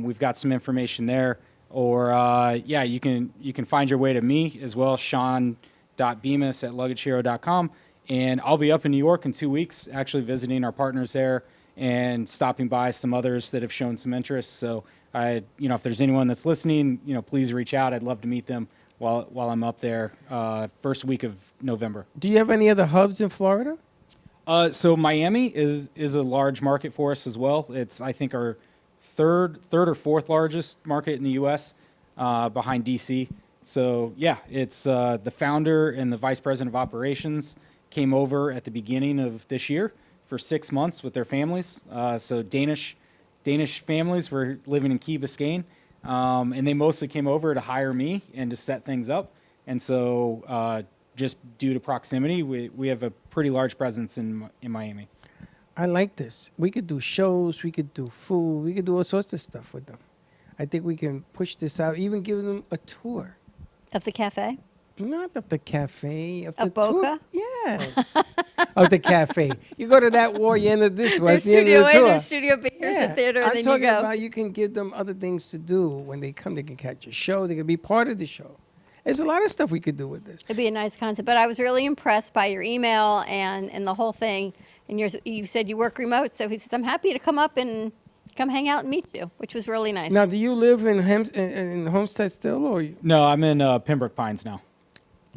we've got some information there. Or you can find your way to me as well, sean.bemis@luggagehero.com. And I'll be up in New York in 2 weeks, actually visiting our partners there and stopping by some others that have shown some interest. So if there's anyone that's listening, please reach out. I'd love to meet them while I'm up there first week of November. Do you have any other hubs in Florida? So Miami is a large market for us as well. It's, I think, our third or fourth largest market in the U.S. Behind D.C. So yeah, it's the founder and the vice president of operations came over at the beginning of this year for 6 months with their families. So Danish families were living in Key Biscayne, and they mostly came over to hire me and to set things up. And so just due to proximity, we have a pretty large presence in Miami. I like this. We could do shows, we could do food, we could do all sorts of stuff with them. I think we can push this out, even give them a tour. Of the cafe? Not of the cafe, of the Of Boca? tour. Yes. Of the cafe. You go to that wall, you end up this way. There's It's the end of Studio the A, tour. there's Studio B, there's a theater, and I'm then you talking go. about you can give them other things to do when they come. They can catch a show. They can be part of the show. There's a lot of stuff we could do with this. It'd be a nice concept. But I was really impressed by your email and the whole thing. And you said you work remote, so he says, I'm happy to come up and come hang out and meet you, which was really nice. Now, do you live in Homestead still, or No, I'm in Pembroke Pines now.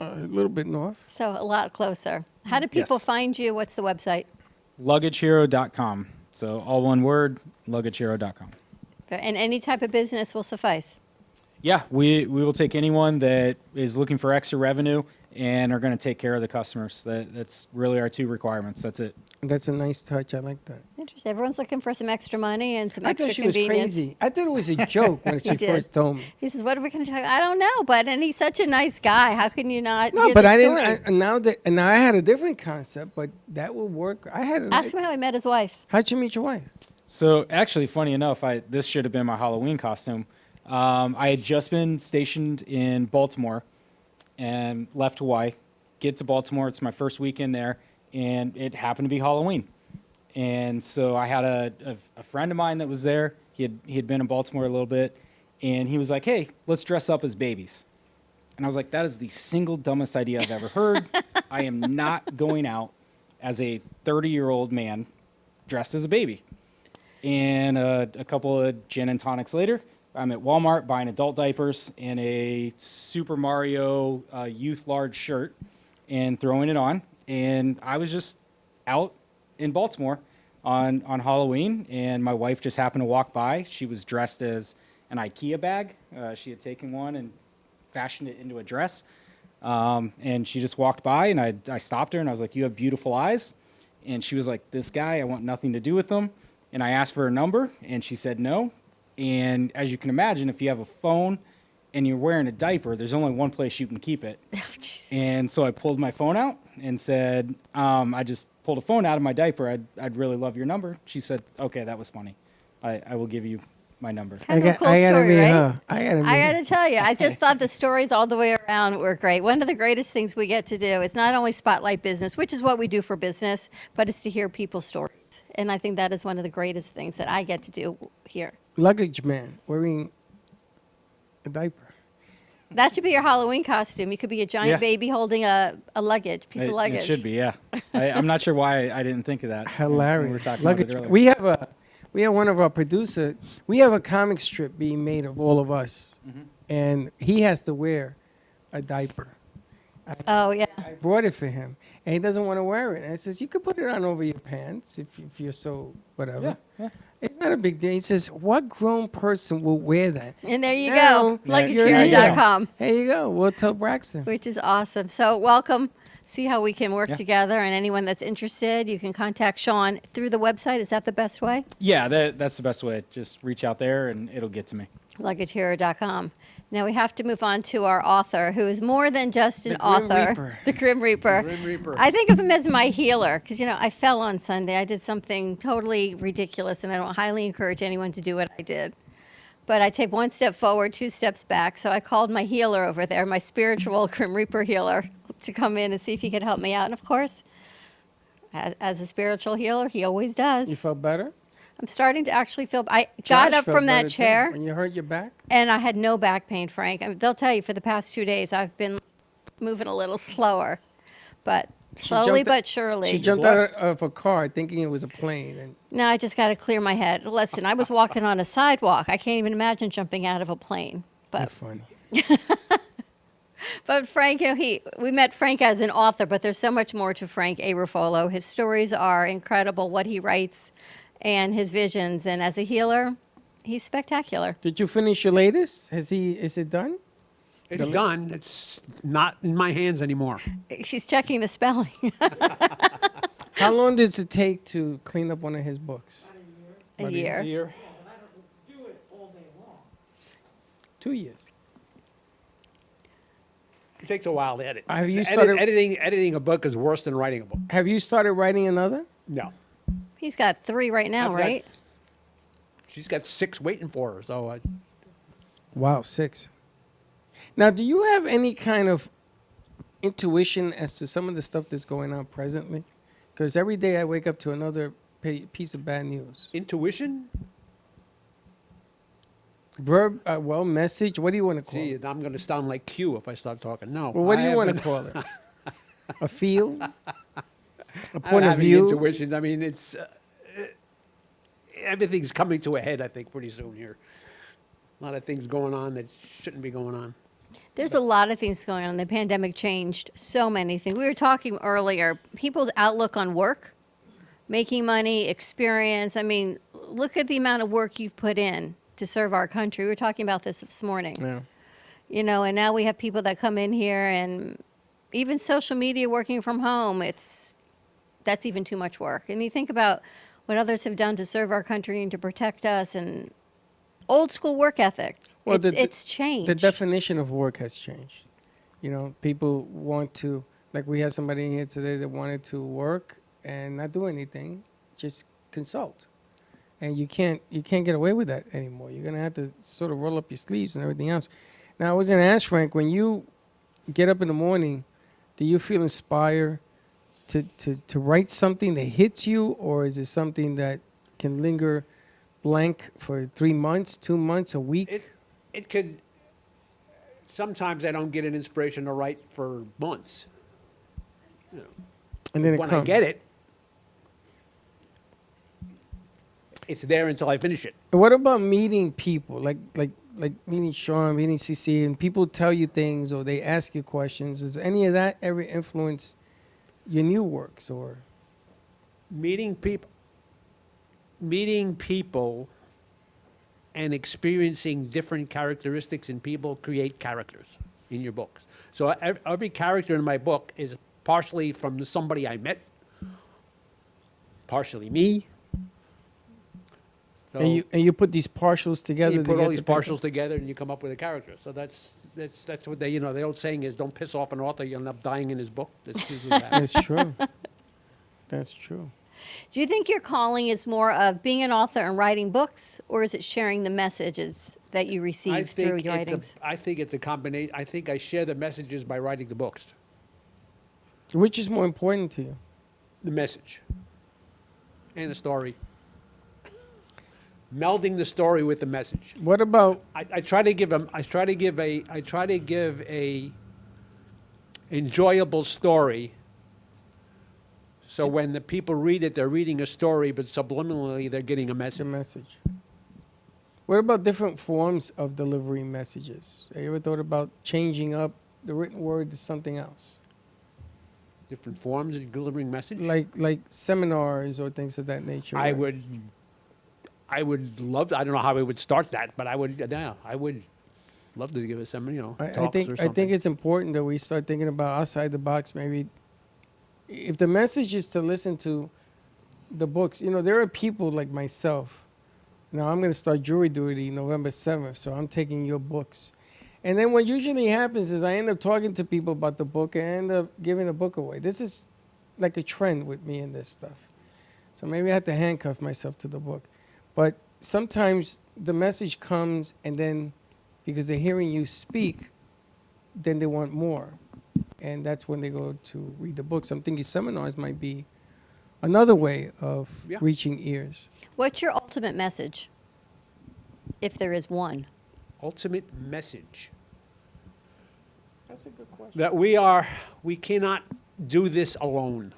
a little bit north? So a lot closer. How do people Yes. find you? What's the website? Luggagehero.com. So all one word, luggagehero.com. And any type of business will suffice. Yeah, we will take anyone that is looking for extra revenue and are going to take care of the customers. That's really our two requirements. That's it. That's a nice touch. I like that. Interesting. Everyone's looking for some extra money and some I extra thought she was convenience. crazy. I thought it was a joke when she He did. first told me. He says, "What are we going to talk?" I don't know, and he's such a nice guy. How can you not? No, hear but the I story? didn't. Now I had a different concept, but that will work. Ask him how he met his wife. How'd you meet your wife? So actually, funny enough, this should have been my Halloween costume. I had just been stationed in Baltimore and left Hawaii. Get to Baltimore. It's my first weekend there, and it happened to be Halloween. And so I had a friend of mine that was there. He had been in Baltimore a little bit, and he was like, "Hey, let's dress up as babies." And I was like, "That is the single dumbest idea I've ever heard. I am not going out as a 30-year-old man dressed as a baby." And a couple of gin and tonics later, I'm at Walmart buying adult diapers and a Super Mario youth large shirt and throwing it on. And I was just out in Baltimore on Halloween, and my wife just happened to walk by. She was dressed as an IKEA bag. She had taken one and fashioned it into a dress. And she just walked by, and I stopped her, and I was like, "You have beautiful eyes." And she was like, "This guy, I want nothing to do with him." And I asked for her number, and she said no. And as you can imagine, if you have a phone and you're wearing a diaper, there's only one place you can keep it. And so I pulled my phone out and said, I just pulled a phone out of my diaper. I'd really love your number. She said, okay, that was funny. I will give you my number. Kind of a cool I gotta story, meet right? her. I gotta meet I her. got to tell you, I just thought the stories all the way around were great. One of the greatest things we get to do is not only spotlight business, which is what we do for business, but it's to hear people's stories. And I think that is one of the greatest things that I get to do here. Luggage man wearing a diaper. That should be your Halloween costume. You could be a giant Yeah. baby holding a piece of luggage. It should be, yeah. I'm not sure why I didn't think of that. when Hilarious. We were talking about Luggage. it earlier. We have one of our producer. We have a comic strip being made of all of us, and he has to wear a diaper. Oh, yeah. I brought it for him, and he doesn't want to wear it. And I says, you could put it on over your pants if you're so whatever. Yeah, yeah. It's not a big deal. He says, what grown person will wear that? And there you Now, go, you're- luggagehero.com, There you go. We'll tell Braxton. which is awesome. So welcome. See how we can work Yeah. together. And anyone that's interested, you can contact Sean through the website. Is that the best way? Yeah, that's the best way. Just reach out there and it'll get to me. luggagehero.com. Now we have to move on to our author, who is more than just an The Grim author. Reaper. The Grim Reaper. Grim Reaper. I think of him as my healer because, I fell on Sunday. I did something totally ridiculous, and I don't highly encourage anyone to do what I did. But I take one step forward, two steps back. So I called my healer over there, my spiritual Grim Reaper healer, to come in and see if he could help me out. And of course, as a spiritual healer, he always does. You felt better? I'm starting to actually feel. I got Josh up felt from that better, too. chair. When you hurt your back? And I had no back pain, Frank. I mean, they'll tell you for the past 2 days I've been moving a little slower, but slowly jumped- but surely. She jumped out of a car thinking it was a plane. And Now I just got to clear my head. Listen, I was walking on a sidewalk. I can't even imagine jumping out of a plane. you're But funny. Frank, we met Frank as an author, but there's so much more to Frank A. Ruffolo. His stories are incredible, what he writes, and his visions. And as a healer, he's spectacular. Did you finish your latest? Is it done? It's done. It's not in my hands anymore. She's checking the spelling. How long does it take to clean up one of his books? A year. 2 years. It takes a while to edit. Have you started- editing a book is worse than writing a book. Have you started writing another? No. He's got 3 right now, I've got- right? She's got 6 waiting for her. So Wow, 6. Now, do you have any kind of intuition as to some of the stuff that's going on presently? Because every day I wake up to another piece of bad news. intuition? Verb, message. What do you want to call Gee, it? I'm going to sound like Q if I start talking. No. Well, what do I you want to haven't- call it? A feel? A I don't point of have any view? intuition. I mean, it's everything's coming to a head. I think pretty soon here. A lot of things going on that shouldn't be going on. There's a lot of things going on. The pandemic changed so many things. We were talking earlier, people's outlook on work, making money, experience. I mean, look at the amount of work you've put in to serve our country. We were talking about this morning. Yeah. And now we have people that come in here and even social media working from home. That's even too much work. And you think about what others have done to serve our country and to protect us and old school work ethic. Well, It's changed. The definition of work has changed. People want to, like we had somebody in here today that wanted to work and not do anything, just consult. And you can't get away with that anymore. You're gonna have to sort of roll up your sleeves and everything else. Now I was gonna ask Frank, when you get up in the morning, do you feel inspired to write something that hits you, or is it something that can linger blank for 3 months, 2 months, a week? It could. Sometimes I don't get an inspiration to write for months. And then it When comes. I get it, it's there until I finish it. And what about meeting people, like meeting Sean, meeting CC, and people tell you things or they ask you questions? Does any of that ever influence your new works, or? Meeting people and experiencing different characteristics in people create characters in your books. So every character in my book is partially from somebody I met, partially me. So And you put these partials together. you to put get all these the picture? partials together and you come up with a character. So that's what they, the old saying is, don't piss off an author, you'll end up dying in his book. That's usually what happens. It's true. That's true. Do you think your calling is more of being an author and writing books, or is it sharing the messages that you receive through your writings? I think it's a combination. I think I share the messages by writing the books. Which is more important to you? The message and the story. Melding the story with the message. What about I try to give a enjoyable story. So when the people read it, they're reading a story, but subliminally they're getting a the message. message? What about different forms of delivering messages? Have you ever thought about changing up the written word to something else? Different forms of delivering message. Like seminars or things of that nature? I right? would love. I don't know how we would start that, but I would. Yeah, I would love to give us some. I Talks or think something. it's important that we start thinking about outside the box. Maybe if the message is to listen to the books, there are people like myself. Now I'm going to start jury duty November 7th, so I'm taking your books. And then what usually happens is I end up talking to people about the book and I end up giving the book away. This is like a trend with me in this stuff. So maybe I have to handcuff myself to the book. But sometimes the message comes and then because they're hearing you speak, then they want more. And that's when they go to read the books. I'm thinking seminars might be another way of Yeah. reaching ears. What's your ultimate message, if there is one? Ultimate message. That's a good question. That we cannot do this alone.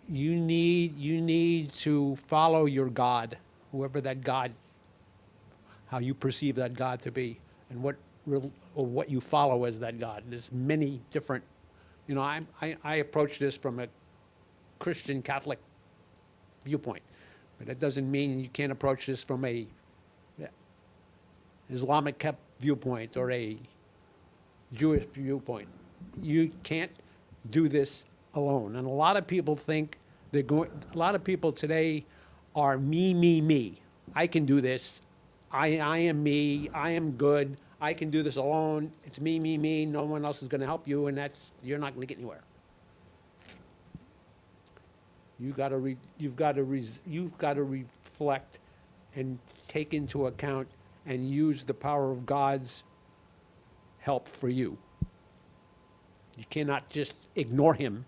You need to follow your God, whoever that God, how you perceive that God to be, and what you follow as that God. There's many different, I approach this from a Christian Catholic viewpoint, but that doesn't mean you can't approach this from a Islamic viewpoint or a Jewish viewpoint. You can't do this alone. And a lot of people think a lot of people today are me. I can do this. I am me. I am good. I can do this alone. It's me. No one else is going to help you, and you're not going to get anywhere. You've got to reflect and take into account and use the power of God's help for you. You cannot just ignore him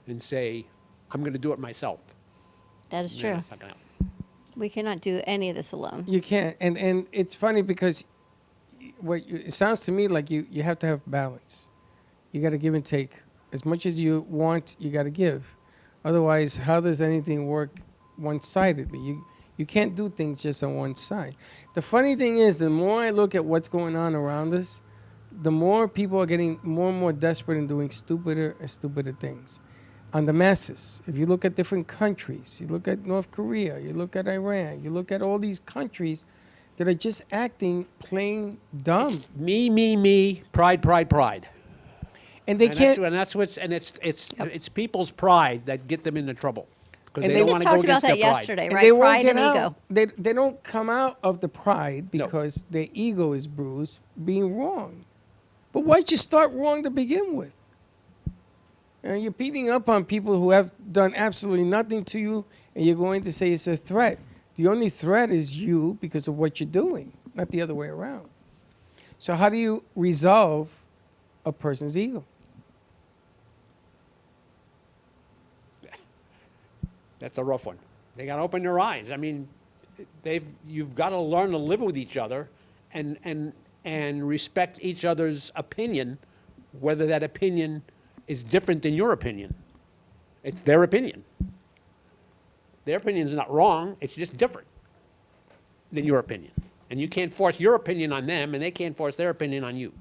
and say, I'm going to do it myself. That is No, true. that's not gonna help. We cannot do any of this alone. You can't. And it's funny because it sounds to me like you have to have balance. You got to give and take. As much as you want, you got to give. Otherwise, how does anything work one-sidedly? You can't do things just on one side. The funny thing is, the more I look at what's going on around us, the more people are getting more and more desperate and doing stupider and stupider things. On the masses, if you look at different countries, you look at North Korea, you look at Iran, you look at all these countries that are just acting plain dumb. Me, pride. And they can't. It's people's pride that get them into trouble. Because And they they don't We want just to go talked about against their that pride. yesterday, And right? they won't Pride get and out. ego. They don't come out of the pride No. because their ego is bruised being wrong. But why'd you start wrong to begin with? And you're beating up on people who have done absolutely nothing to you, and you're going to say it's a threat. The only threat is you because of what you're doing, not the other way around. So how do you resolve a person's ego? That's a rough one. They got to open their eyes. I mean, you've got to learn to live with each other and respect each other's opinion, whether that opinion is different than your opinion. It's their opinion. Their opinion is not wrong. It's just different than your opinion. And you can't force your opinion on them, and they can't force their opinion on you.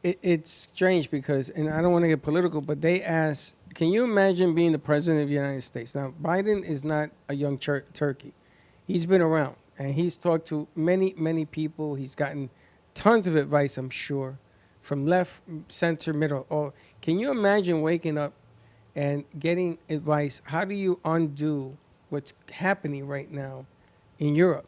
It's strange because, and I don't want to get political, but they ask, can you imagine being the president of the United States? Now, Biden is not a young turkey. He's been around, and he's talked to many, many people. He's gotten tons of advice, I'm sure, from left, center, middle. Or can you imagine waking up and getting advice? How do you undo what's happening right now in Europe?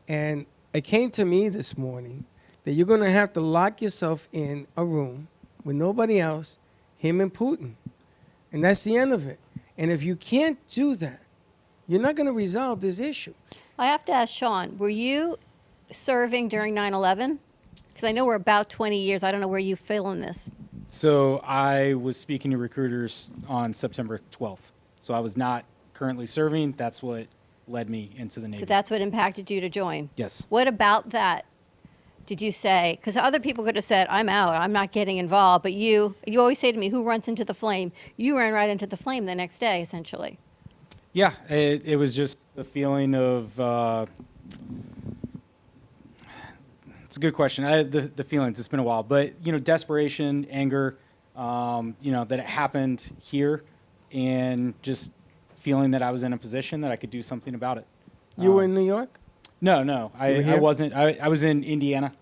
And it came to me this morning that you're going to have to lock yourself in a room with nobody else, him and Putin. And that's the end of it. And if you can't do that, you're not going to resolve this issue. I have to ask Sean, were you serving during 9/11? Because I know we're about 20 years. I don't know where you feel in this. So I was speaking to recruiters on September 12th. So I was not currently serving. That's what led me into the Navy. So that's what impacted you to join. Yes. What about that did you say? Because other people could have said, I'm out, I'm not getting involved. But you always say to me, who runs into the flame? You ran right into the flame the next day, essentially. Yeah, it was just the feeling of, it's a good question. The feelings, it's been a while. But, desperation, anger, that it happened here, and just feeling that I was in a position that I could do something about it. You were in New York? No, You were I here? wasn't. I was in Indiana.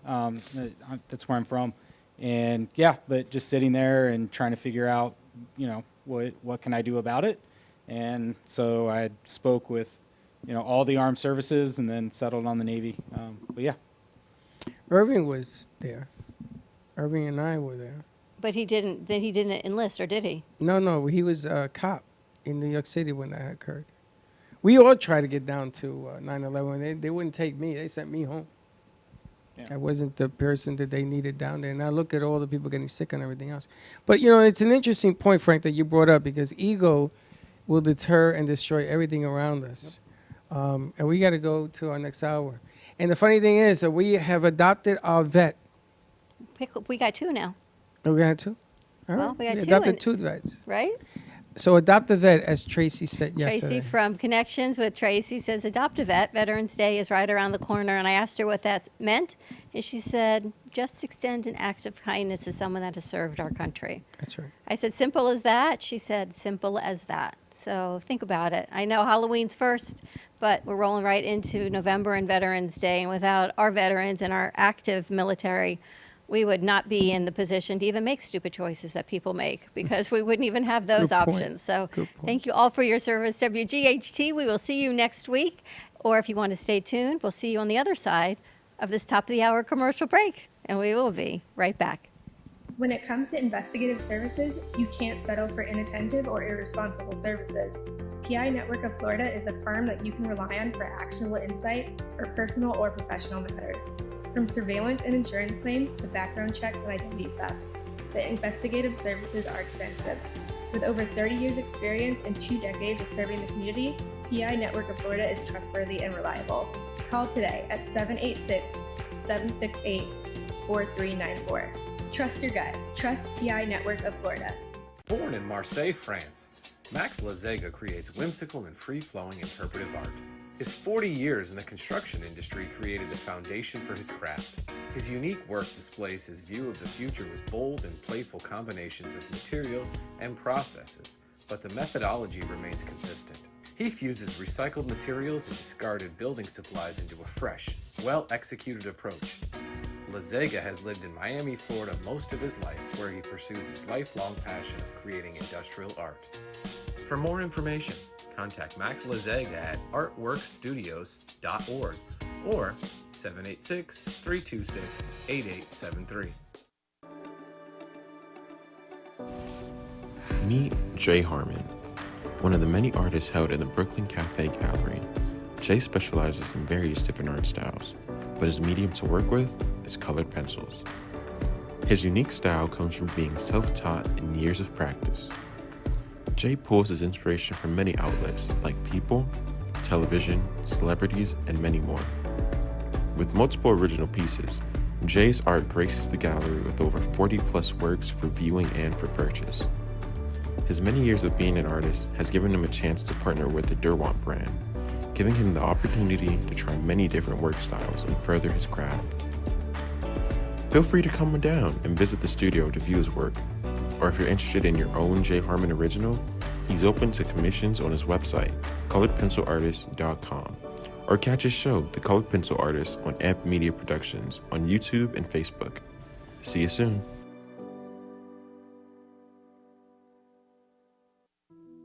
That's where I'm from. And yeah, but just sitting there and trying to figure out, what can I do about it? And so I spoke with, all the armed services and then settled on the Navy. But yeah. Irving was there. Irving and I were there. But he didn't enlist, or did he? No, he was a cop in New York City when that occurred. We all tried to get down to 9/11. They wouldn't take me. They sent me home. Yeah. I wasn't the person that they needed down there. And I look at all the people getting sick and everything else. But, it's an interesting point, Frank, that you brought up, because ego will deter and destroy everything around us. And we got to go to our next hour. And the funny thing is that we have adopted our vet. We got two now, Oh, we got two? All Well, right. we got two adopted and- two vets. right? So adopt a vet, as Tracy said yesterday. Tracy from Connections with Tracy says, adopt a vet. Veterans Day is right around the corner. And I asked her what that meant. And she said, just extend an act of kindness to someone that has served our country. That's right. I said, simple as that? She said, simple as that. So think about it. I know Halloween's first, but we're rolling right into November and Veterans Day. And without our veterans and our active military, we would not be in the position to even make stupid choices that people make, because we wouldn't even have those Good point. options. So Good point. thank you all for your service, WGHT. We will see you next week. Or if you want to stay tuned, we'll see you on the other side of this top of the hour commercial break. And we will be right back. When it comes to investigative services, you can't settle for inattentive or irresponsible services. PI Network of Florida is a firm that you can rely on for actionable insight for personal or professional matters. From surveillance and insurance claims to background checks and identity theft, the investigative services are extensive. With over 30 years experience and 2 decades of serving the community, PI Network of Florida is trustworthy and reliable. Call today at 786-768-4394. Trust your gut. Trust PI Network of Florida. Born in Marseille, France, Max Lazega creates whimsical and free-flowing interpretive art. His 40 years in the construction industry created the foundation for his craft. His unique work displays his view of the future with bold and playful combinations of materials and processes, but the methodology remains consistent. He fuses recycled materials and discarded building supplies into a fresh, well-executed approach. Lazega has lived in Miami, Florida most of his life, where he pursues his lifelong passion of creating industrial art. For more information, contact Max Lazega at artworkstudios.org or 786-326-8873. Meet Jay Harmon, one of the many artists held in the Brooklyn Cafe Gallery. Jay specializes in various different art styles, but his medium to work with is colored pencils. His unique style comes from being self-taught and years of practice. Jay pulls his inspiration from many outlets like people, television, celebrities, and many more. With multiple original pieces, Jay's art graces the gallery with over 40+ works for viewing and for purchase. His many years of being an artist has given him a chance to partner with the Derwent brand, giving him the opportunity to try many different work styles and further his craft. Feel free to come down and visit the studio to view his work, or if you're interested in your own Jay Harmon original, he's open to commissions on his website, coloredpencilartist.com, or catch his show, The Colored Pencil Artist, on Amp Media Productions on YouTube and Facebook. See you soon.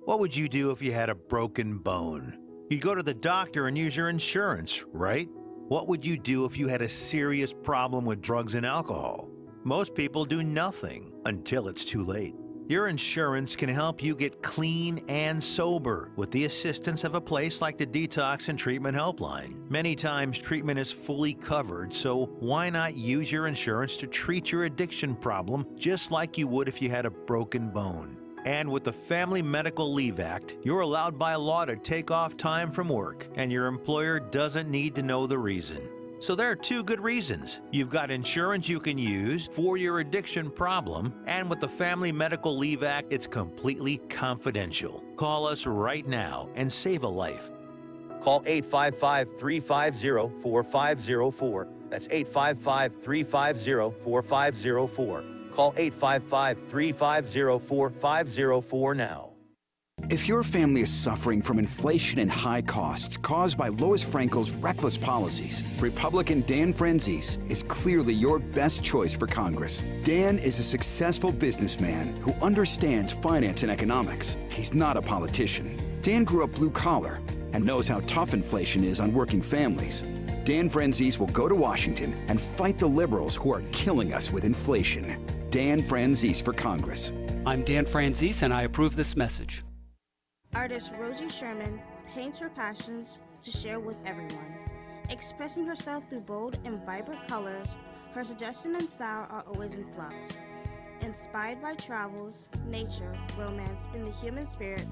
What would you do if you had a broken bone? You'd go to the doctor and use your insurance, right? What would you do if you had a serious problem with drugs and alcohol? Most people do nothing until it's too late. Your insurance can help you get clean and sober with the assistance of a place like the Detox and Treatment Helpline. Many times treatment is fully covered, so why not use your insurance to treat your addiction problem just like you would if you had a broken bone? And with the Family Medical Leave Act, you're allowed by law to take off time from work, and your employer doesn't need to know the reason. So there are two good reasons. You've got insurance you can use for your addiction problem, and with the Family Medical Leave Act, it's completely confidential. Call us right now and save a life. Call 855-350-4504. That's 855-350-4504. Call 855-350-4504 now. If your family is suffering from inflation and high costs caused by Lois Frankel's reckless policies, Republican Dan Franzese is clearly your best choice for Congress. Dan is a successful businessman who understands finance and economics. He's not a politician. Dan grew up blue collar and knows how tough inflation is on working families. Dan Franzese will go to Washington and fight the liberals who are killing us with inflation. Dan Franzese for Congress. I'm Dan Franzese, and I approve this message. Artist Rosie Sherman paints her passions to share with everyone. Expressing herself through bold and vibrant colors, her suggestion and style are always in flux. Inspired by travels, nature, romance, and the human spirit,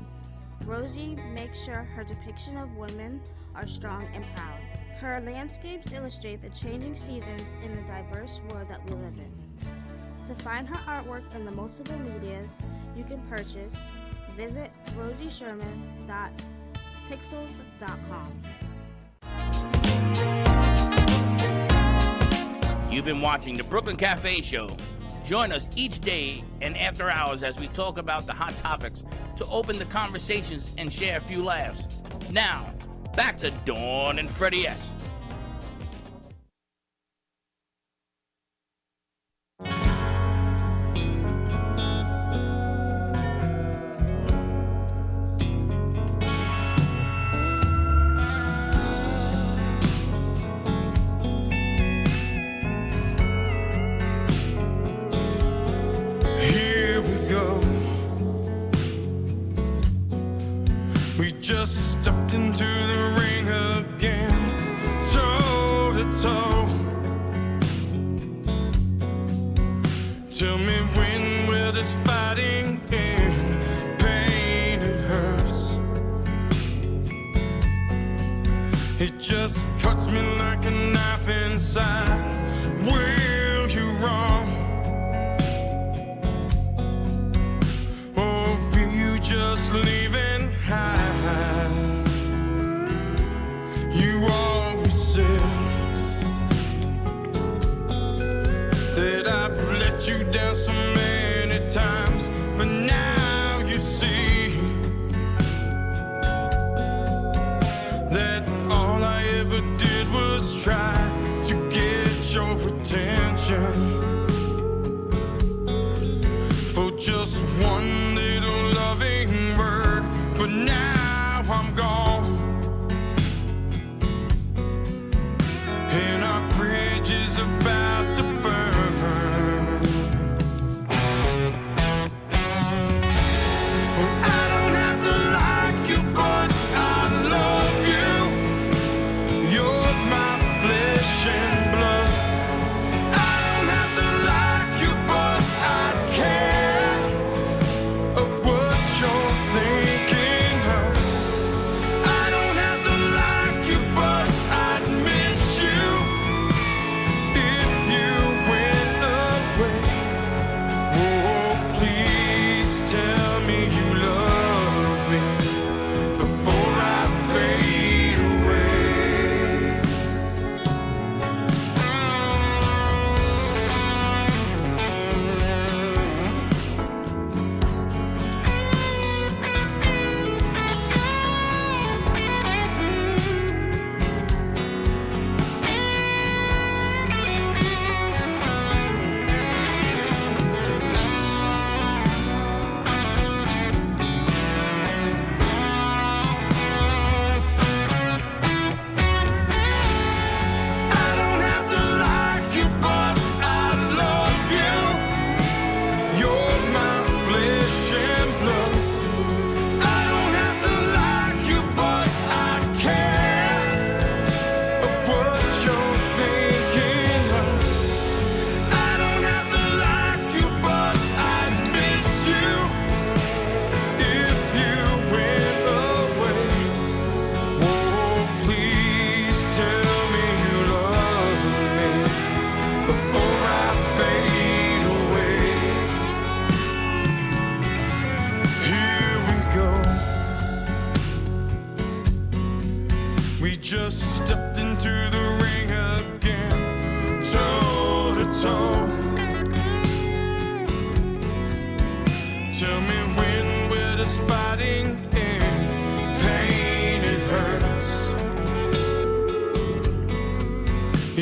Rosie makes sure her depiction of women are strong and proud. Her landscapes illustrate the changing seasons in the diverse world that we live in. To find her artwork in the multiple medias you can purchase, visit rosiesherman.pixels.com. You've been watching the Brooklyn Cafe Show. Join us each day and after hours as we talk about the hot topics to open the conversations and share a few laughs. Now, back to Dawn and Freddie S. Just stepped into the ring again, toe to toe. Tell me, when will this fighting end? Pain, it hurts. It just cuts me like a knife inside. Will you wrong? Or will you just leave it high? You always said that I've let you down so many times, but now you see that all I ever did was try to get your attention.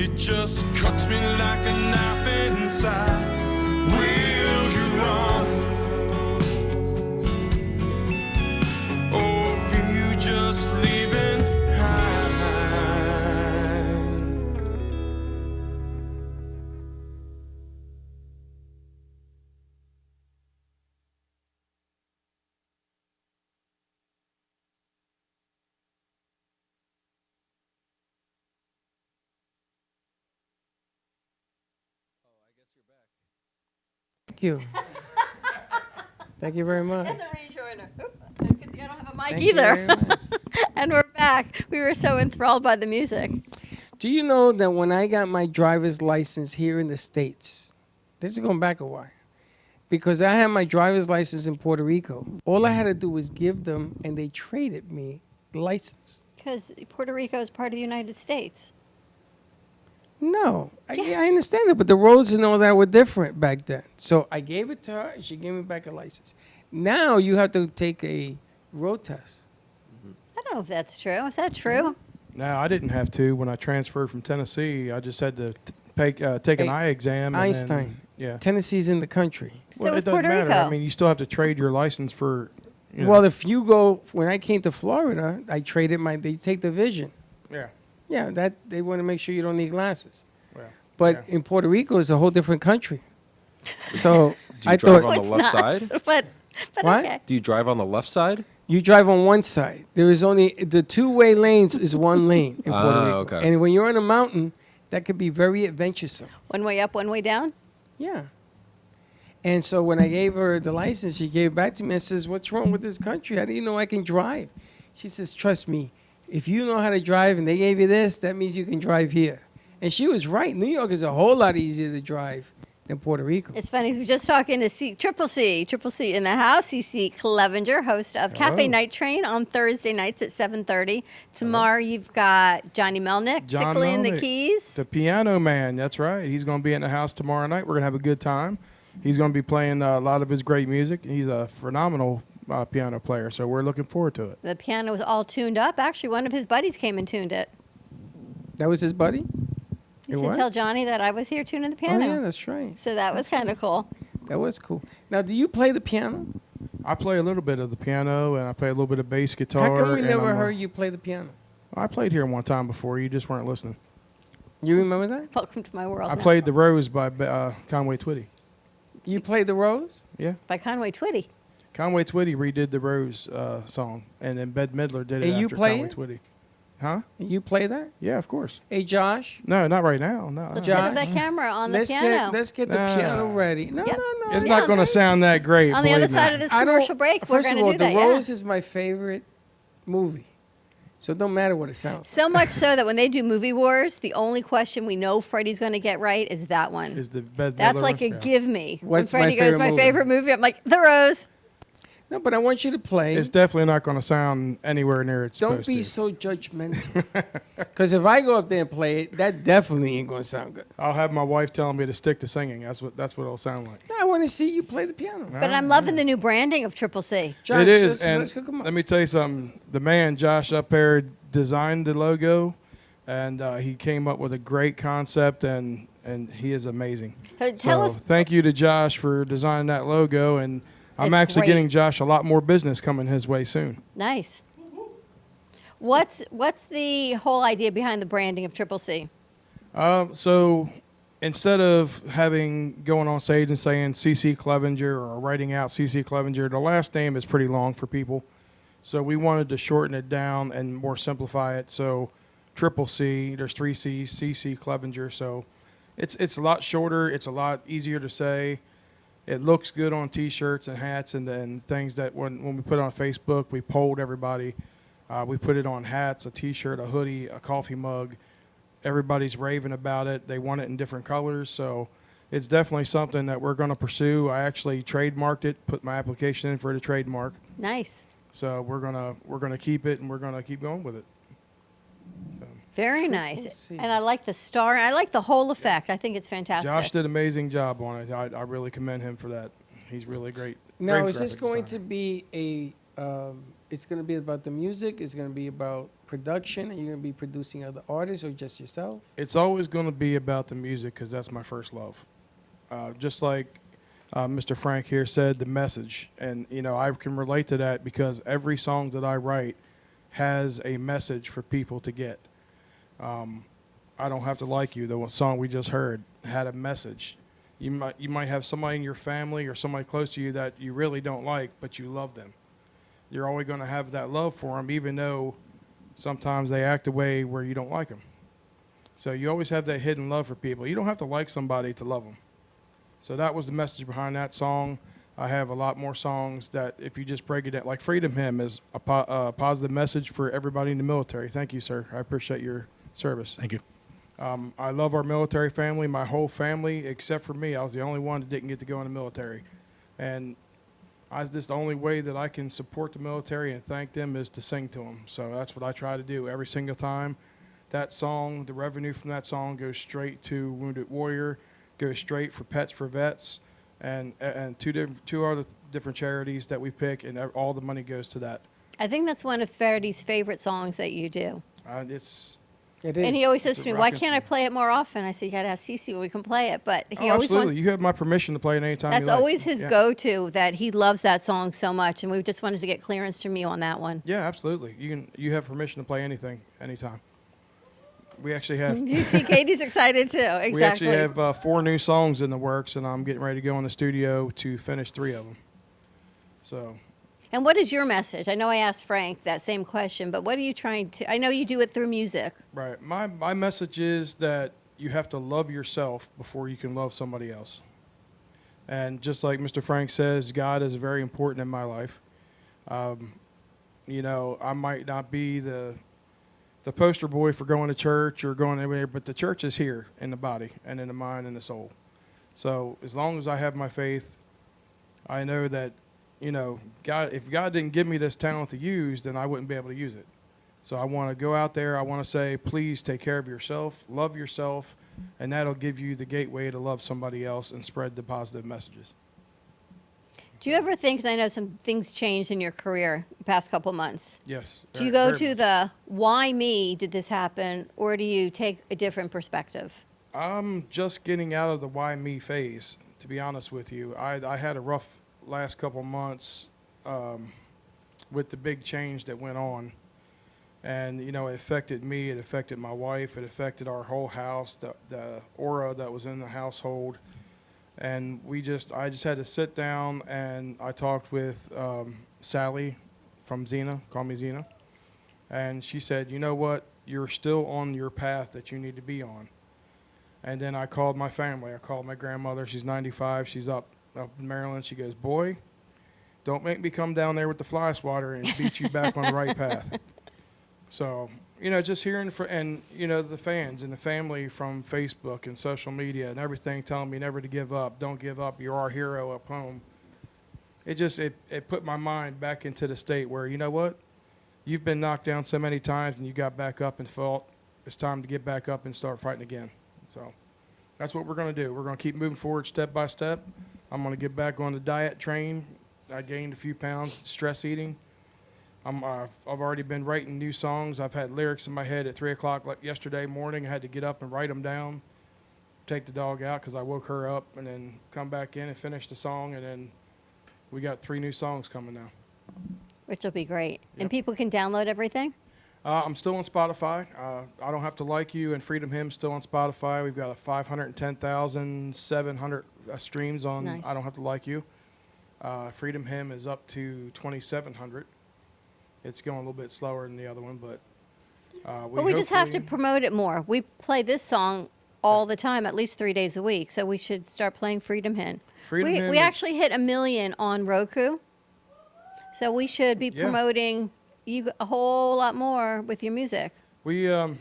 It just cuts me like a knife inside. Will you run? Or will you just leave it hide? Thank you. Thank you very much. And the rejoiner. I don't have a mic Thank you very either. much. And we're back. We were so enthralled by the music. Do you know that when I got my driver's license here in the States, this is going back a while, because I had my driver's license in Puerto Rico. All I had to do was give them, and they traded me the license. Because Puerto Rico is part of the United States. No, Yes. I understand that, but the roads and all that were different back then. So I gave it to her, and she gave me back a license. Now you have to take a road test. I don't know if that's true. Is that true? No, I didn't have to. When I transferred from Tennessee, I just had to take an Hey, eye exam. and Einstein. then- yeah. Tennessee's in the country. So Well, is it doesn't Puerto matter. Rico. I mean, you still have to trade your license for. You know. Well, if you go, when I came to Florida, I traded they take the vision. Yeah. Yeah, that they want to make sure you don't need glasses. Yeah. But in Puerto Rico, it's a whole different country. So Do you I drive thought on the left side? But What? okay. Do you drive on the left side? you drive on one side. There is only the two-way lanes is one lane in Puerto Ah, Rico. okay. And when you're on a mountain, that could be very adventuresome. One way up, one way down? Yeah. And so when I gave her the license, she gave it back to me and says, "What's wrong with this country? How do you know I can drive?" She says, "Trust me, if you know how to drive and they gave you this, that means you can drive here." And she was right. New York is a whole lot easier to drive than Puerto Rico. It's funny. 'Cause we're just talking to Triple C in the house. CC Clevenger, host of Cafe Hello. Night Train on Thursday nights at 7:30. Tomorrow you've got Johnny Melnick John tickling the Melnick, keys. The piano man. That's right. He's going to be in the house tomorrow night. We're going to have a good time. He's going to be playing a lot of his great music. He's a phenomenal piano player, so we're looking forward to it. The piano was all tuned up. Actually, one of his buddies came and tuned it. That was his buddy? He It said, what? "Tell Johnny that I was here tuning the Oh, piano." yeah, that's right. So that was kind of cool. That was cool. Now, do you play the piano? I play a little bit of the piano, and I play a little bit of bass guitar. How come we and never I'm a- heard you play the piano? I played here one time before. You just weren't listening. You remember that? Welcome to my world. I now. played The Rose by Conway Twitty. You played the Rose? Yeah. By Conway Twitty. Conway Twitty redid the Rose song, and then Bette Midler did it And you after play Conway it? Twitty. Huh? You play that? Yeah, of course. Hey, Josh. No, not right now. No. Let's set up that camera on the let's piano. Let's get the piano ready. No, Yep. no, no. It's not going to sound that great. On the other believe me. side of this I don't- commercial break, we're First going of all, to do that. The Yeah. Rose is my favorite movie. So it don't matter what it sounds So much so that when they do Movie Wars, the only question we know Freddie's going to get right is that one. Is the Bette That's Midler like a one? Yeah. give me. What's when my Freddie goes, favorite my movie?" favorite movie, I'm like, The Rose. No, but I want you to play. It's definitely not going to sound anywhere near it's Don't supposed be to. so judgmental. Because if I go up there and play it, that definitely ain't going to sound good. I'll have my wife telling me to stick to singing. That's what it'll sound like. No, I want to see you play the piano. But I'm loving the new branding of Triple C. Josh, it is, let's- and let's hook 'em up. let me tell you something. The man Josh up there designed the logo, and he came up with a great concept, and he is amazing. Tell us. Thank you to Josh for designing that logo, and I'm It's actually great. getting Josh a lot more business coming his way soon. Nice. What's the whole idea behind the branding of Triple C? So instead of going on stage and saying CC Clevenger or writing out CC Clevenger, the last name is pretty long for people. So we wanted to shorten it down and more simplify it. So Triple C, there's 3 C's, CC Clevenger. So it's a lot shorter. It's a lot easier to say. It looks good on T-shirts and hats and then things that when we put it on Facebook, we polled everybody. We put it on hats, a T-shirt, a hoodie, a coffee mug. Everybody's raving about it. They want it in different colors. So it's definitely something that we're going to pursue. I actually trademarked it, put my application in for the trademark. Nice. So we're gonna keep it and we're gonna keep going with it. Very Triple nice. C. And I like the star. I like the whole effect. I think it's fantastic. Josh did an amazing job on it. I really commend him for that. He's really great. Now, great is this graphic going designer. to be it's going to be about the music? It's going to be about production? Are you going to be producing other artists or just yourself? It's always going to be about the music because that's my first love. Just like Mr. Frank here said, the message. And, you know, I can relate to that because every song that I write has a message for people to get. I Don't Have to Like You, the song we just heard, had a message. You might have somebody in your family or somebody close to you that you really don't like, but you love them. You're always going to have that love for them, even though sometimes they act a way where you don't like them. So you always have that hidden love for people. You don't have to like somebody to love them. So that was the message behind that song. I have a lot more songs that if you just break it down, like Freedom Hymn is a positive message for everybody in the military. Thank you, sir. I appreciate your service. Thank you. I love our military family, my whole family, except for me. I was the only one that didn't get to go in the military. And this the only way that I can support the military and thank them is to sing to them. So that's what I try to do every single time. That song, the revenue from that song goes straight to Wounded Warrior, goes straight for Pets for Vets, and two other different charities that we pick, and all the money goes to that. I think that's one of Faraday's favorite songs that you do. It is. And he always says It's to a me, "Why rockin' can't I play it more often?" I said, "You got to ask Cece when we can play it." But he Oh, always absolutely. wants. You have my permission to play it anytime That's you like. always his Yeah. go-to. That he loves that song so much, and we just wanted to get clearance from you on that one. Yeah, absolutely. You have permission to play anything, anytime. We actually have. You see, Katie's excited too. Exactly. We actually have 4 new songs in the works, and I'm getting ready to go in the studio to finish 3 of them. So. And what is your message? I know I asked Frank that same question, but what are you trying to? I know you do it through music. Right. My message is that you have to love yourself before you can love somebody else. And just like Mr. Frank says, God is very important in my life. You know, I might not be the poster boy for going to church or going anywhere, but the church is here in the body and in the mind and the soul. So as long as I have my faith, I know that, you know, God, if God didn't give me this talent to use, then I wouldn't be able to use it. So I want to go out there. I want to say, please take care of yourself, love yourself, and that'll give you the gateway to love somebody else and spread the positive messages. Do you ever think, 'cause I know some things changed in your career the past couple months. Yes. Do you go to the why me did this happen, or do you take a different perspective? I'm just getting out of the why me phase, to be honest with you. I had a rough last couple months with the big change that went on. And, you know, it affected me, it affected my wife, it affected our whole house, the aura that was in the household. And I just had to sit down and I talked with Sally from Xena, call me Xena. And she said, you know what, you're still on your path that you need to be on. And then I called my family. I called my grandmother. She's 95. She's up in Maryland. She goes, boy, don't make me come down there with the fly swatter and beat you back on the right path. So, you know, just hearing and, you know, the fans and the family from Facebook and social media and everything telling me never to give up. Don't give up. You're our hero up home. It put my mind back into the state where, you know what? You've been knocked down so many times and you got back up and fought. It's time to get back up and start fighting again. So that's what we're going to do. We're going to keep moving forward step by step. I'm going to get back on the diet train. I gained a few pounds, stress eating. I've already been writing new songs. I've had lyrics in my head at 3 o'clock like yesterday morning. I had to get up and write them down, take the dog out because I woke her up, and then come back in and finish the song. And then we got 3 new songs coming now. Which will be great. And people can download everything? I'm still on Spotify. I Don't Have to Like You and Freedom Hymn still on Spotify. We've got 510,700 streams on Nice. I Don't Have to Like You. Freedom Hymn is up to 2,700. It's going a little bit slower than the other one, but we just have to promote it more. We play this song all the time, at least 3 days a week, so we should start playing Freedom Hymn. Freedom Hymn We is- actually hit 1 million on Roku, so we should be Yeah. promoting you a whole lot more with your music. We the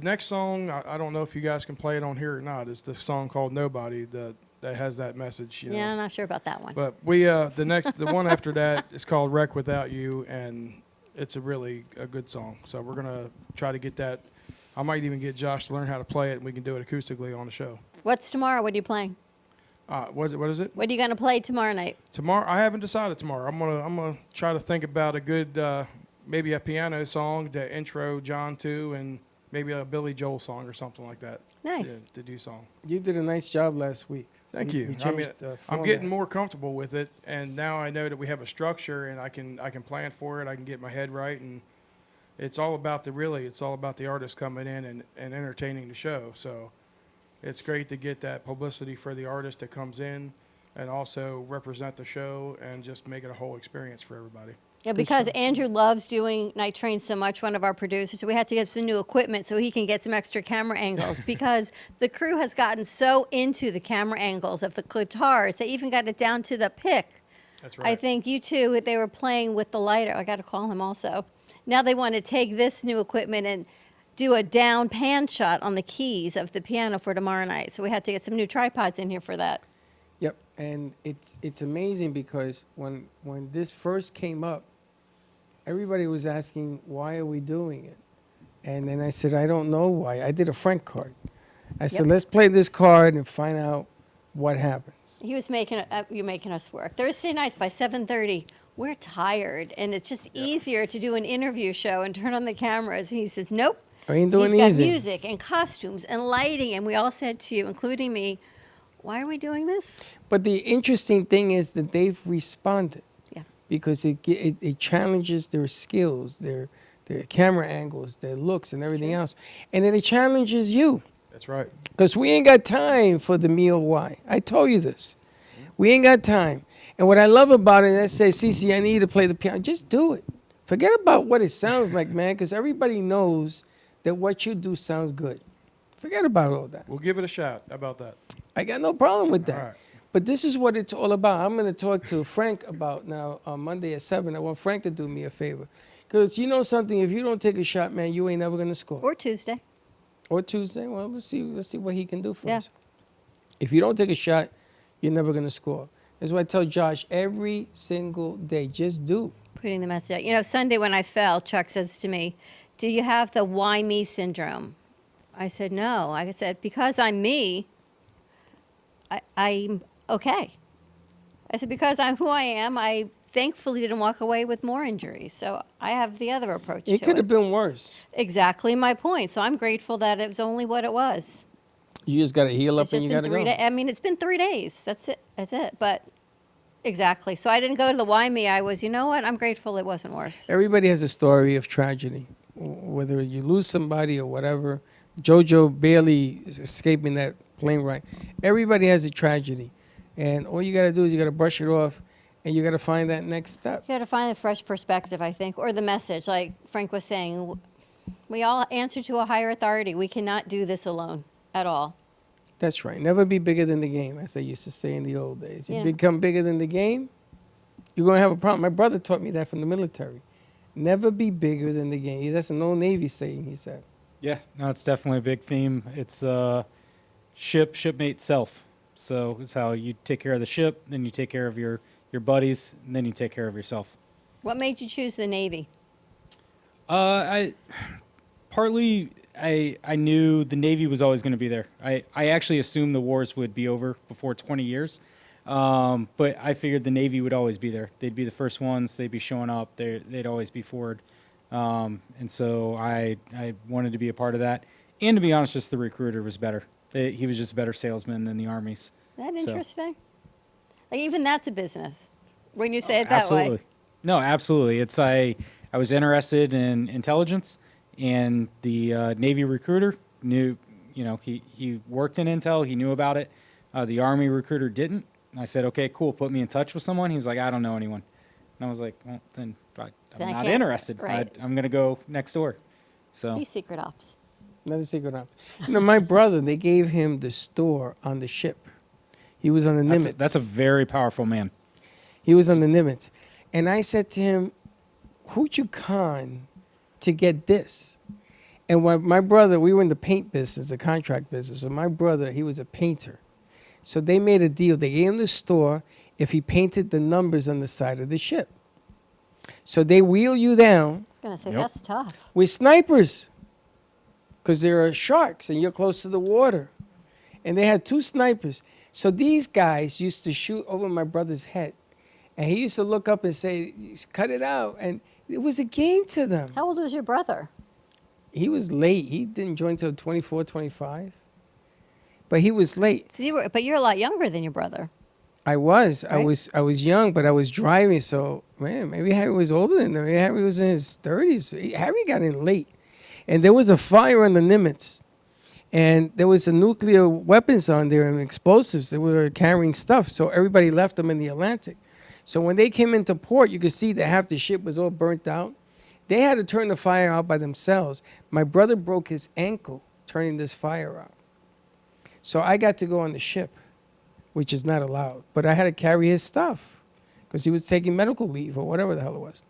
next song, I don't know if you guys can play it on here or not. It's the song called Nobody that has that message. You know. Yeah, I'm not sure about that one. But we the one after that is called Wreck Without You, and it's a good song. So we're gonna try to get that. I might even get Josh to learn how to play it, and we can do it acoustically on the show. What's tomorrow? What are you playing? What is it? What are you going to play tomorrow night? Tomorrow, I haven't decided tomorrow. I'm gonna try to think about a good maybe a piano song to intro John to, and maybe a Billy Joel song or something like that. Nice. To do song. You did a nice job last week. Thank We- you. we I mean, changed the I'm format. getting more comfortable with it, and now I know that we have a structure, and I can plan for it. I can get my head right, and it's all about the artist coming in and entertaining the show. So it's great to get that publicity for the artist that comes in, and also represent the show and just make it a whole experience for everybody. Yeah, because Andrew loves doing Night Train so much, one of our producers, so we had to get some new equipment so he can get some extra camera angles because the crew has gotten so into the camera angles of the guitars. They even got it down to the pick. That's I think you two, they were playing with the lighter. I got to call him also. Now they want to take this new equipment and do a down pan shot on the keys of the piano for tomorrow night. So we had to get some new tripods in here for that. Yep, and it's amazing because when this first came up, everybody was asking, why are we doing it? And then I said, I don't know why. I did a Frank card. I said, let's play this card and find out what happens. He was making you're making us work. Thursday nights by 7:30, we're tired, and it's just easier to do an interview show and turn on the cameras. And he says, nope. I ain't doing He's got easy. music and costumes and lighting, and we all said to you, including me, why are we doing this? But the interesting thing is that they've responded. Yeah. Because it challenges their skills, their camera angles, their looks, and everything else. And then it challenges you. That's right. Because we ain't got time for the meal why. I told you this. We ain't got time. And what I love about it, I say, Cece, I need you to play the piano. Just do it. Forget about what it sounds like, man, because everybody knows that what you do sounds good. Forget about all that. We'll give it a shot. How about that? I got no problem with that. All right. But this is what it's all about. I'm going to talk to Frank about now on Monday at 7. I want Frank to do me a favor. Because you know something, if you don't take a shot, man, you ain't never going to score. Or Tuesday. Or Tuesday. Well, let's see what he can do for Yeah. us. If you don't take a shot, you're never going to score. That's why I tell Josh every single day, just do. Putting the message out. You know, Sunday when I fell, Chuck says to me, do you have the why me syndrome? I said, no. I said, because I'm me, I'm okay. I said, because I'm who I am, I thankfully didn't walk away with more injuries. So I have the other approach to It could have been worse. Exactly my point. So I'm grateful that it was only what it was. You just got to heal up It's and just you been got to 3 go. days. I mean, it's been 3 days. That's it. That's it. But exactly. So I didn't go to the why me. I was, you know what? I'm grateful it wasn't worse. Everybody has a story of tragedy, whether you lose somebody or whatever. JoJo barely is escaping that plane ride. Everybody has a tragedy. And all you got to do is you got to brush it off, and you got to find that next step. You got to find a fresh perspective, I think, or the message. Like Frank was saying, we all answer to a higher authority. We cannot do this alone at all. That's right. Never be bigger than the game, as they used to say in the old days. You Yeah. become bigger than the game, you're going to have a problem. My brother taught me that from the military. Never be bigger than the game. That's an old Navy saying, he said. Yeah, no, it's definitely a big theme. It's shipmate self. So it's how you take care of the ship, then you take care of your buddies, and then you take care of yourself. What made you choose the Navy? I knew the Navy was always going to be there. I actually assumed the wars would be over before 20 years. But I figured the Navy would always be there. They'd be the first ones. They'd be showing up. They'd always be forward. And so I wanted to be a part of that. And to be honest, just the recruiter was better. He was just a better salesman than the armies. Isn't that So- interesting? Like even that's a business when you say it that Absolutely. way. No, absolutely. I was interested in intelligence, and the Navy recruiter knew, he worked in intel. He knew about it. The Army recruiter didn't. I said, okay, cool. Put me in touch with someone. He was like, I don't know anyone. And I was like, well, then I'm Then I not can't- interested. right. I'm going to go next door. So He's secret ops. Another secret op. My brother, they gave him the store on the ship. He was on the Nimitz. that's a very powerful man. He was on the Nimitz. And I said to him, who'd you con to get this? And when my brother, we were in the paint business, the contract business. So my brother, he was a painter. So they made a deal. They gave him the store if he painted the numbers on the side of the ship. So they wheel you down I was going to say, Yep. that's tough. with snipers because there are sharks and you're close to the water. And they had 2 snipers. So these guys used to shoot over my brother's head. And he used to look up and say, cut it out. And It was a game to them. How old was your brother? He was late. He didn't join till 24, 25. But he was late. So but you're a lot younger than your brother. I was. Right. I was young, but I was driving. So, man, maybe Harry was older than them. Maybe Harry was in his 30s. Harry got in late. And there was a fire on the Nimitz. And there was a nuclear weapons on there and explosives. They were carrying stuff. So everybody left them in the Atlantic. So when they came into port, you could see that half the ship was all burnt out. They had to turn the fire out by themselves. My brother broke his ankle turning this fire out. So I got to go on the ship, which is not allowed. But I had to carry his stuff because he was taking medical leave or whatever the hell it was.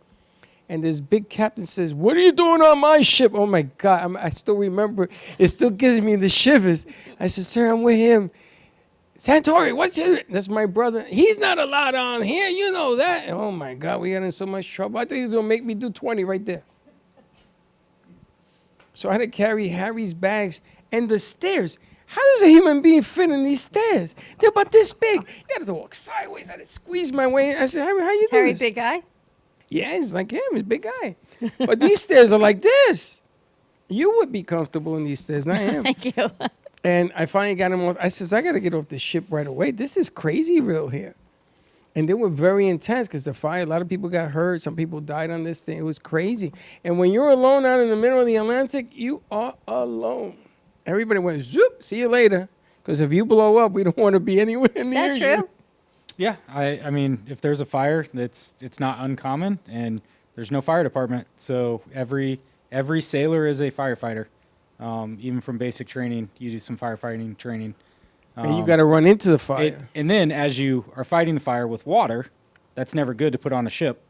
And this big captain says, "What are you doing on my ship?" Oh, my God. I still remember. It still gives me the shivers. I said, "Sir, I'm with him." "Santori, what's your..." That's my brother. "He's not allowed on here. You know that." And, oh, my God. We got in so much trouble. I thought he was going to make me do 20 right there. So I had to carry Harry's bags and the stairs. How does a human being fit in these stairs? They're about this big. You got to walk sideways. I had to squeeze my way in. I said, "Harry, how you doing?" Harry, big guy? Yeah, he's like him. He's a big guy. But these stairs are like this. You would be comfortable in these stairs, not him. Thank you. And I finally got him off. I says, "I got to get off the ship right away. This is crazy real here." And they were very intense because the fire, a lot of people got hurt. Some people died on this thing. It was crazy. And when you're alone out in the middle of the Atlantic, you are alone. Everybody went, zoop, see you later. Because if you blow up, we don't want to be anywhere near you. Is that true? Yeah, I mean, if there's a fire, it's not uncommon, and there's no fire department. So every sailor is a firefighter. Even from basic training, you do some firefighting training. And you got to run into the fire. And then as you are fighting the fire with water, that's never good to put on a ship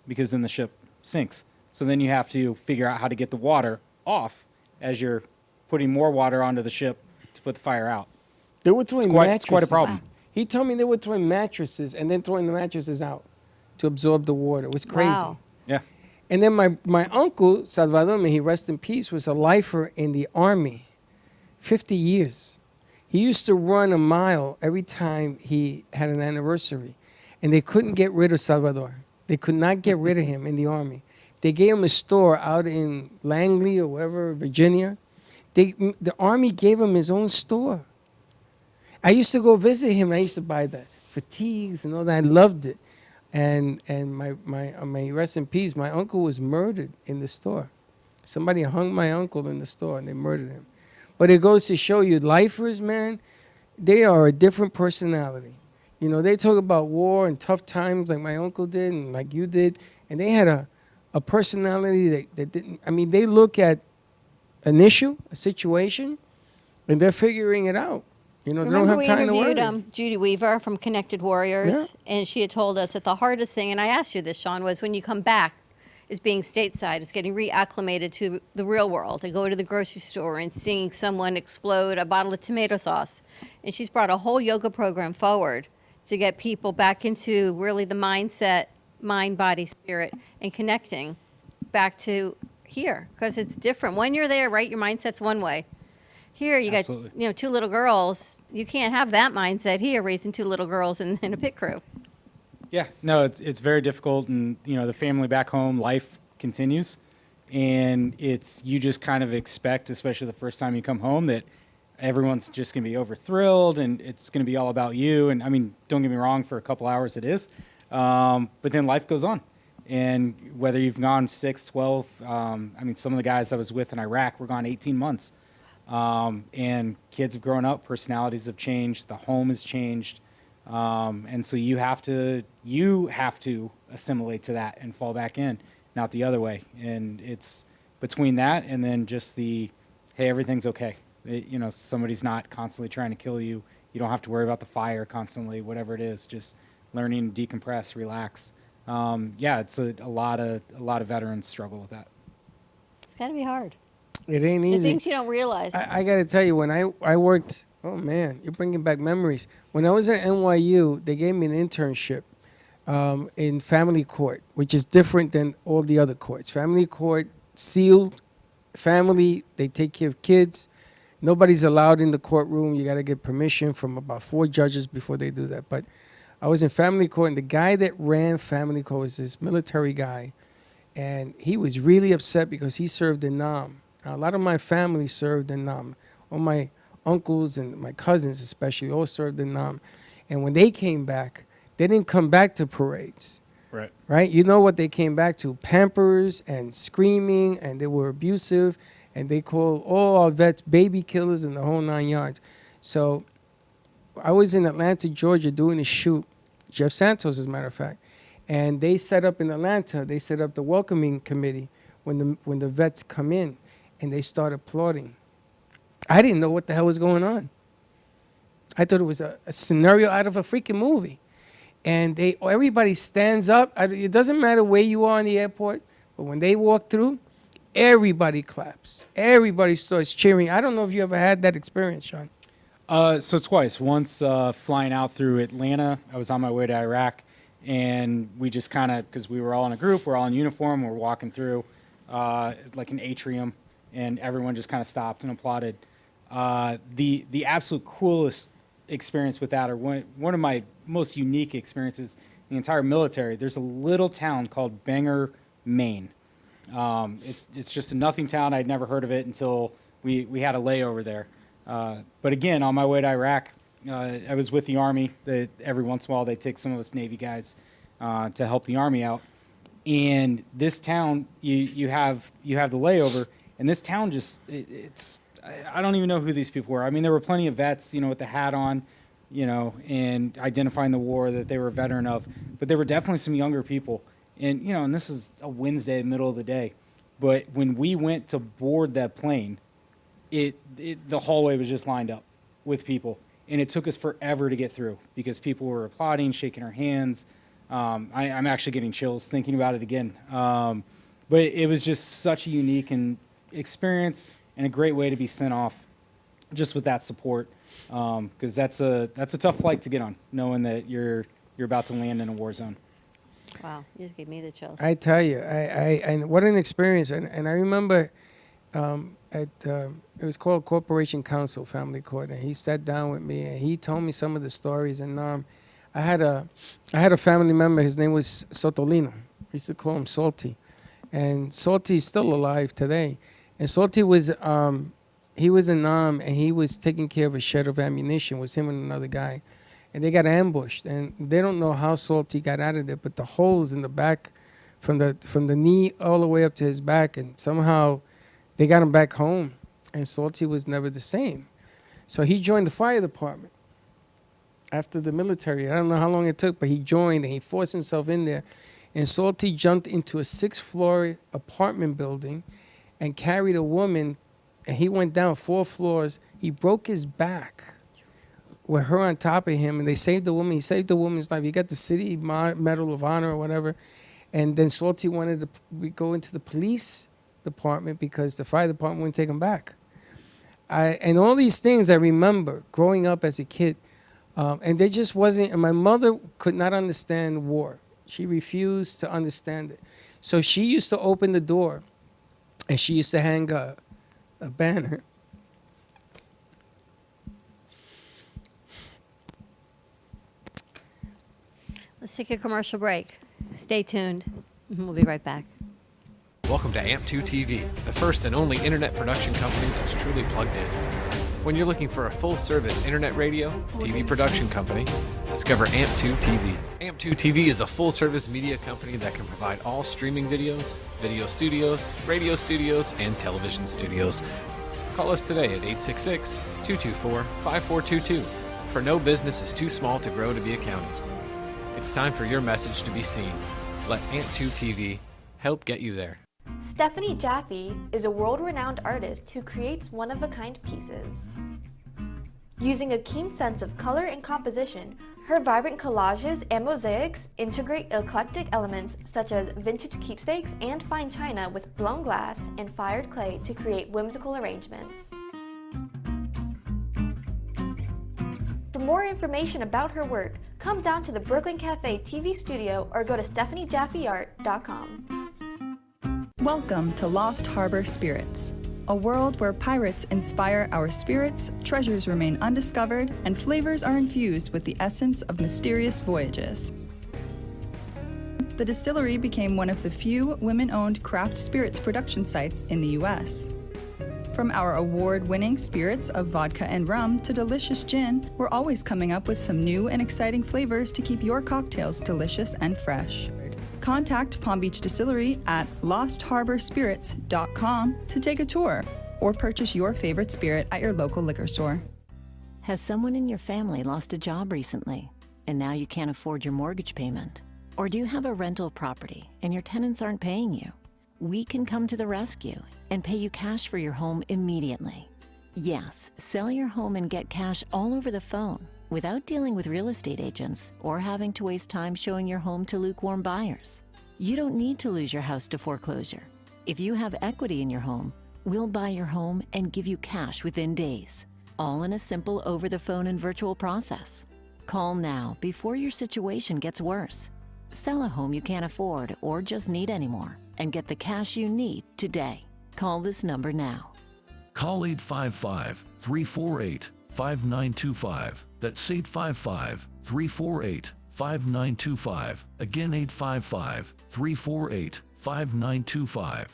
because then the ship sinks. So then you have to figure out how to get the water off as you're putting more water onto the ship to put the fire out. They were throwing It's quite a mattresses. problem. He told me they were throwing mattresses and then throwing the mattresses out to absorb the water. It was crazy. Wow. Yeah. And then my uncle, Salvador, may he rest in peace, was a lifer in the Army, 50 years. He used to run a mile every time he had an anniversary. And they couldn't get rid of Salvador. They could not get rid of him in the Army. They gave him a store out in Langley or wherever, Virginia. The Army gave him his own store. I used to go visit him. I used to buy the fatigues and all that. I loved it. And my rest in peace, my uncle was murdered in the store. Somebody hung my uncle in the store and they murdered him. But it goes to show you, lifers, man, they are a different personality. You know, they talk about war and tough times like my uncle did and like you did. And they had a personality that didn't, I mean, they look at an issue, a situation, and they're figuring it out. You know, they don't have time to worry. Remember we interviewed Judy Weaver from Connected Warriors, Yeah. and she had told us that the hardest thing, and I asked you this, Sean, was when you come back, is being stateside, is getting reacclimated to the real world, and go to the grocery store and seeing someone explode a bottle of tomato sauce. And she's brought a whole yoga program forward to get people back into really the mindset, mind, body, spirit, and connecting back to here, because it's different. When you're there, right, your mindset's one way. Here you Absolutely. got, two little girls. You can't have that mindset here, raising two little girls in a pit crew. Yeah, no, it's very difficult, and the family back home, life continues, and you just kind of expect, especially the first time you come home, that everyone's just going to be over thrilled, and it's going to be all about you. And I mean, don't get me wrong, for a couple hours it is, but then life goes on, and whether you've gone 6, 12, I mean, some of the guys I was with in Iraq were gone 18 months, and kids have grown up, personalities have changed, the home has changed. And so you have to assimilate to that and fall back in, not the other way. And it's between that and then just hey, everything's okay. Somebody's not constantly trying to kill you. You don't have to worry about the fire constantly, whatever it is, just learning to decompress, relax. It's a lot of veterans struggle with that. It's got to be hard. It ain't The easy. things you don't realize. I got to tell you, when I worked, oh man, you're bringing back memories. When I was at NYU, they gave me an internship in family court, which is different than all the other courts. Family court, sealed, family, they take care of kids. Nobody's allowed in the courtroom. You got to get permission from about 4 judges before they do that. But I was in family court, and the guy that ran family court was this military guy. And he was really upset because he served in Nam. Now, a lot of my family served in Nam. All my uncles and my cousins especially all served in Nam. And when they came back, they didn't come back to parades. Right. Right? You know what they came back to? Pampers and screaming, and they were abusive, and they called all our vets baby killers and the whole 9 yards. So I was in Atlanta, Georgia doing a shoot, Jeff Santos, as a matter of fact, and they set up in Atlanta, they set up the welcoming committee when the vets come in, and they start applauding. I didn't know what the hell was going on. I thought it was a scenario out of a freaking movie. And everybody stands up. It doesn't matter where you are in the airport, but when they walk through, everybody claps. Everybody starts cheering. I don't know if you ever had that experience, Sean. So twice. Once flying out through Atlanta, I was on my way to Iraq, and we just kind of, because we were all in a group, we're all in uniform, we're walking through like an atrium, and everyone just kind of stopped and applauded. The absolute coolest experience with that, or one of my most unique experiences in the entire military, there's a little town called Bangor, Maine. It's just a nothing town. I'd never heard of it until we had a layover there. But again, on my way to Iraq, I was with the Army. Every once in a while, they take some of us Navy guys to help the Army out. And this town, you have the layover, and this town I don't even know who these people were. I mean, there were plenty of vets, with the hat on, and identifying the war that they were a veteran of. But there were definitely some younger people. And, and this is a Wednesday, middle of the day. But when we went to board that plane, the hallway was just lined up with people. And it took us forever to get through because people were applauding, shaking our hands. I'm actually getting chills thinking about it again. But it was just such a unique experience and a great way to be sent off just with that support. Because that's a tough flight to get on, knowing that you're about to land in a war zone. Wow, you just gave me the chills. I tell you, and what an experience. And I remember it was called Corporation Council Family Court, and he sat down with me and he told me some of the stories. And I had a family member, his name was Sotolino. We used to call him Salty. And Salty's still alive today. And Salty was he was in Nam, and he was taking care of a shed of ammunition. It was him and another guy. And they got ambushed, and they don't know how Salty got out of there, but the holes in the back from the knee all the way up to his back, and somehow they got him back home, and Salty was never the same. So he joined the fire department after the military. I don't know how long it took, but he joined, and he forced himself in there. And Salty jumped into a 6th-floor apartment building and carried a woman, and he went down 4 floors. He broke his back with her on top of him, and they saved the woman. He saved the woman's life. He got the City Medal of Honor or whatever. And then Salty wanted to go into the police department because the fire department wouldn't take him back. And all these things I remember growing up as a kid. And there just wasn't, and my mother could not understand war. She refused to understand it. So she used to open the door, and she used to hang a banner. Let's take a commercial break. Stay tuned. We'll be right back. Welcome to AMP2 TV, the first and only internet production company that's truly plugged in. When you're looking for a full-service internet radio, TV production company, discover AMP2 TV. AMP2 TV is a full-service media company that can provide all streaming videos, video studios, radio studios, and television studios. Call us today at 866-224-5422, for no business is too small to grow to be accounted. It's time for your message to be seen. Let AMP2 TV help get you there. Stephanie Jaffe is a world-renowned artist who creates one-of-a-kind pieces. Using a keen sense of color and composition, her vibrant collages and mosaics integrate eclectic elements such as vintage keepsakes and fine china with blown glass and fired clay to create whimsical arrangements. For more information about her work, come down to the Brooklyn Cafe TV studio or go to StephanieJaffeArt.com. Welcome to Lost Harbor Spirits, a world where pirates inspire our spirits, treasures remain undiscovered, and flavors are infused with the essence of mysterious voyages. the distillery became one of the few women-owned craft spirits production sites in the U.S. From our award-winning spirits of vodka and rum to delicious gin, we're always coming up with some new and exciting flavors to keep your cocktails delicious and fresh. Contact Palm Beach Distillery at lostharborspirits.com to take a tour or purchase your favorite spirit at your local liquor store. Has someone in your family lost a job recently and now you can't afford your mortgage payment? Or do you have a rental property and your tenants aren't paying you? We can come to the rescue and pay you cash for your home immediately. Yes, sell your home and get cash all over the phone without dealing with real estate agents or having to waste time showing your home to lukewarm buyers. You don't need to lose your house to foreclosure. If you have equity in your home, we'll buy your home and give you cash within days, all in a simple over-the-phone and virtual process. Call now before your situation gets worse. Sell a home you can't afford or just need anymore and get the cash you need today. Call this number now. Call 855-348-5925. That's 855-348-5925. Again, 855-348-5925.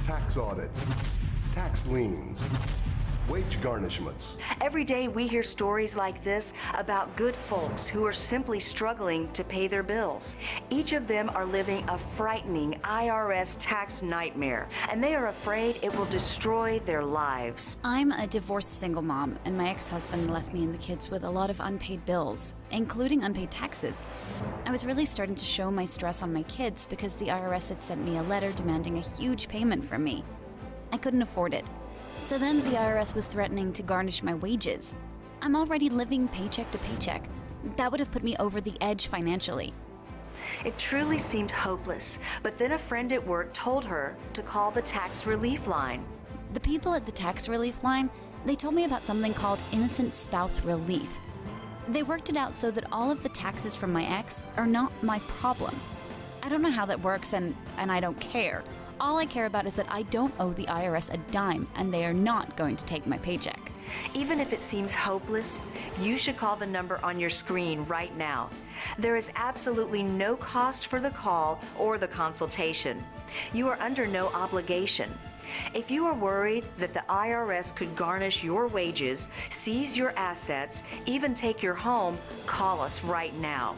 Tax audits, tax liens, wage garnishments. Every day we hear stories like this about good folks who are simply struggling to pay their bills. Each of them are living a frightening IRS tax nightmare, and they are afraid it will destroy their lives. I'm a divorced single mom, and my ex-husband left me and the kids with a lot of unpaid bills, including unpaid taxes. I was really starting to show my stress on my kids because the IRS had sent me a letter demanding a huge payment from me. I couldn't afford it. So then the IRS was threatening to garnish my wages. I'm already living paycheck to paycheck. That would have put me over the edge financially. It truly seemed hopeless, but then a friend at work told her to call the tax relief line. The people at the tax relief line, they told me about something called innocent spouse relief. They worked it out so that all of the taxes from my ex are not my problem. I don't know how that works, and I don't care. All I care about is that I don't owe the IRS a dime, and they are not going to take my paycheck. Even if it seems hopeless, you should call the number on your screen right now. There is absolutely no cost for the call or the consultation. You are under no obligation. If you are worried that the IRS could garnish your wages, seize your assets, even take your home, call us right now.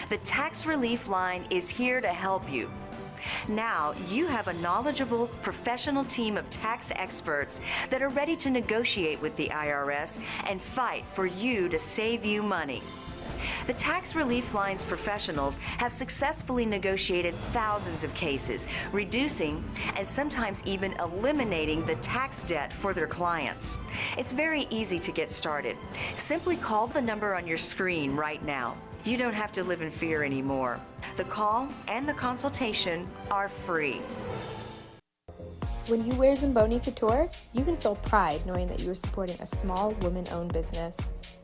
The Tax Relief Line is here to help you. Now, you have a knowledgeable, professional team of tax experts that are ready to negotiate with the IRS and fight for you to save you money. The Tax Relief Line's professionals have successfully negotiated thousands of cases, reducing and sometimes even eliminating the tax debt for their clients. It's very easy to get started. Simply call the number on your screen right now. You don't have to live in fear anymore. The call and the consultation are free. When you wear Zamboni Couture, you can feel pride knowing that you are supporting a small woman-owned business.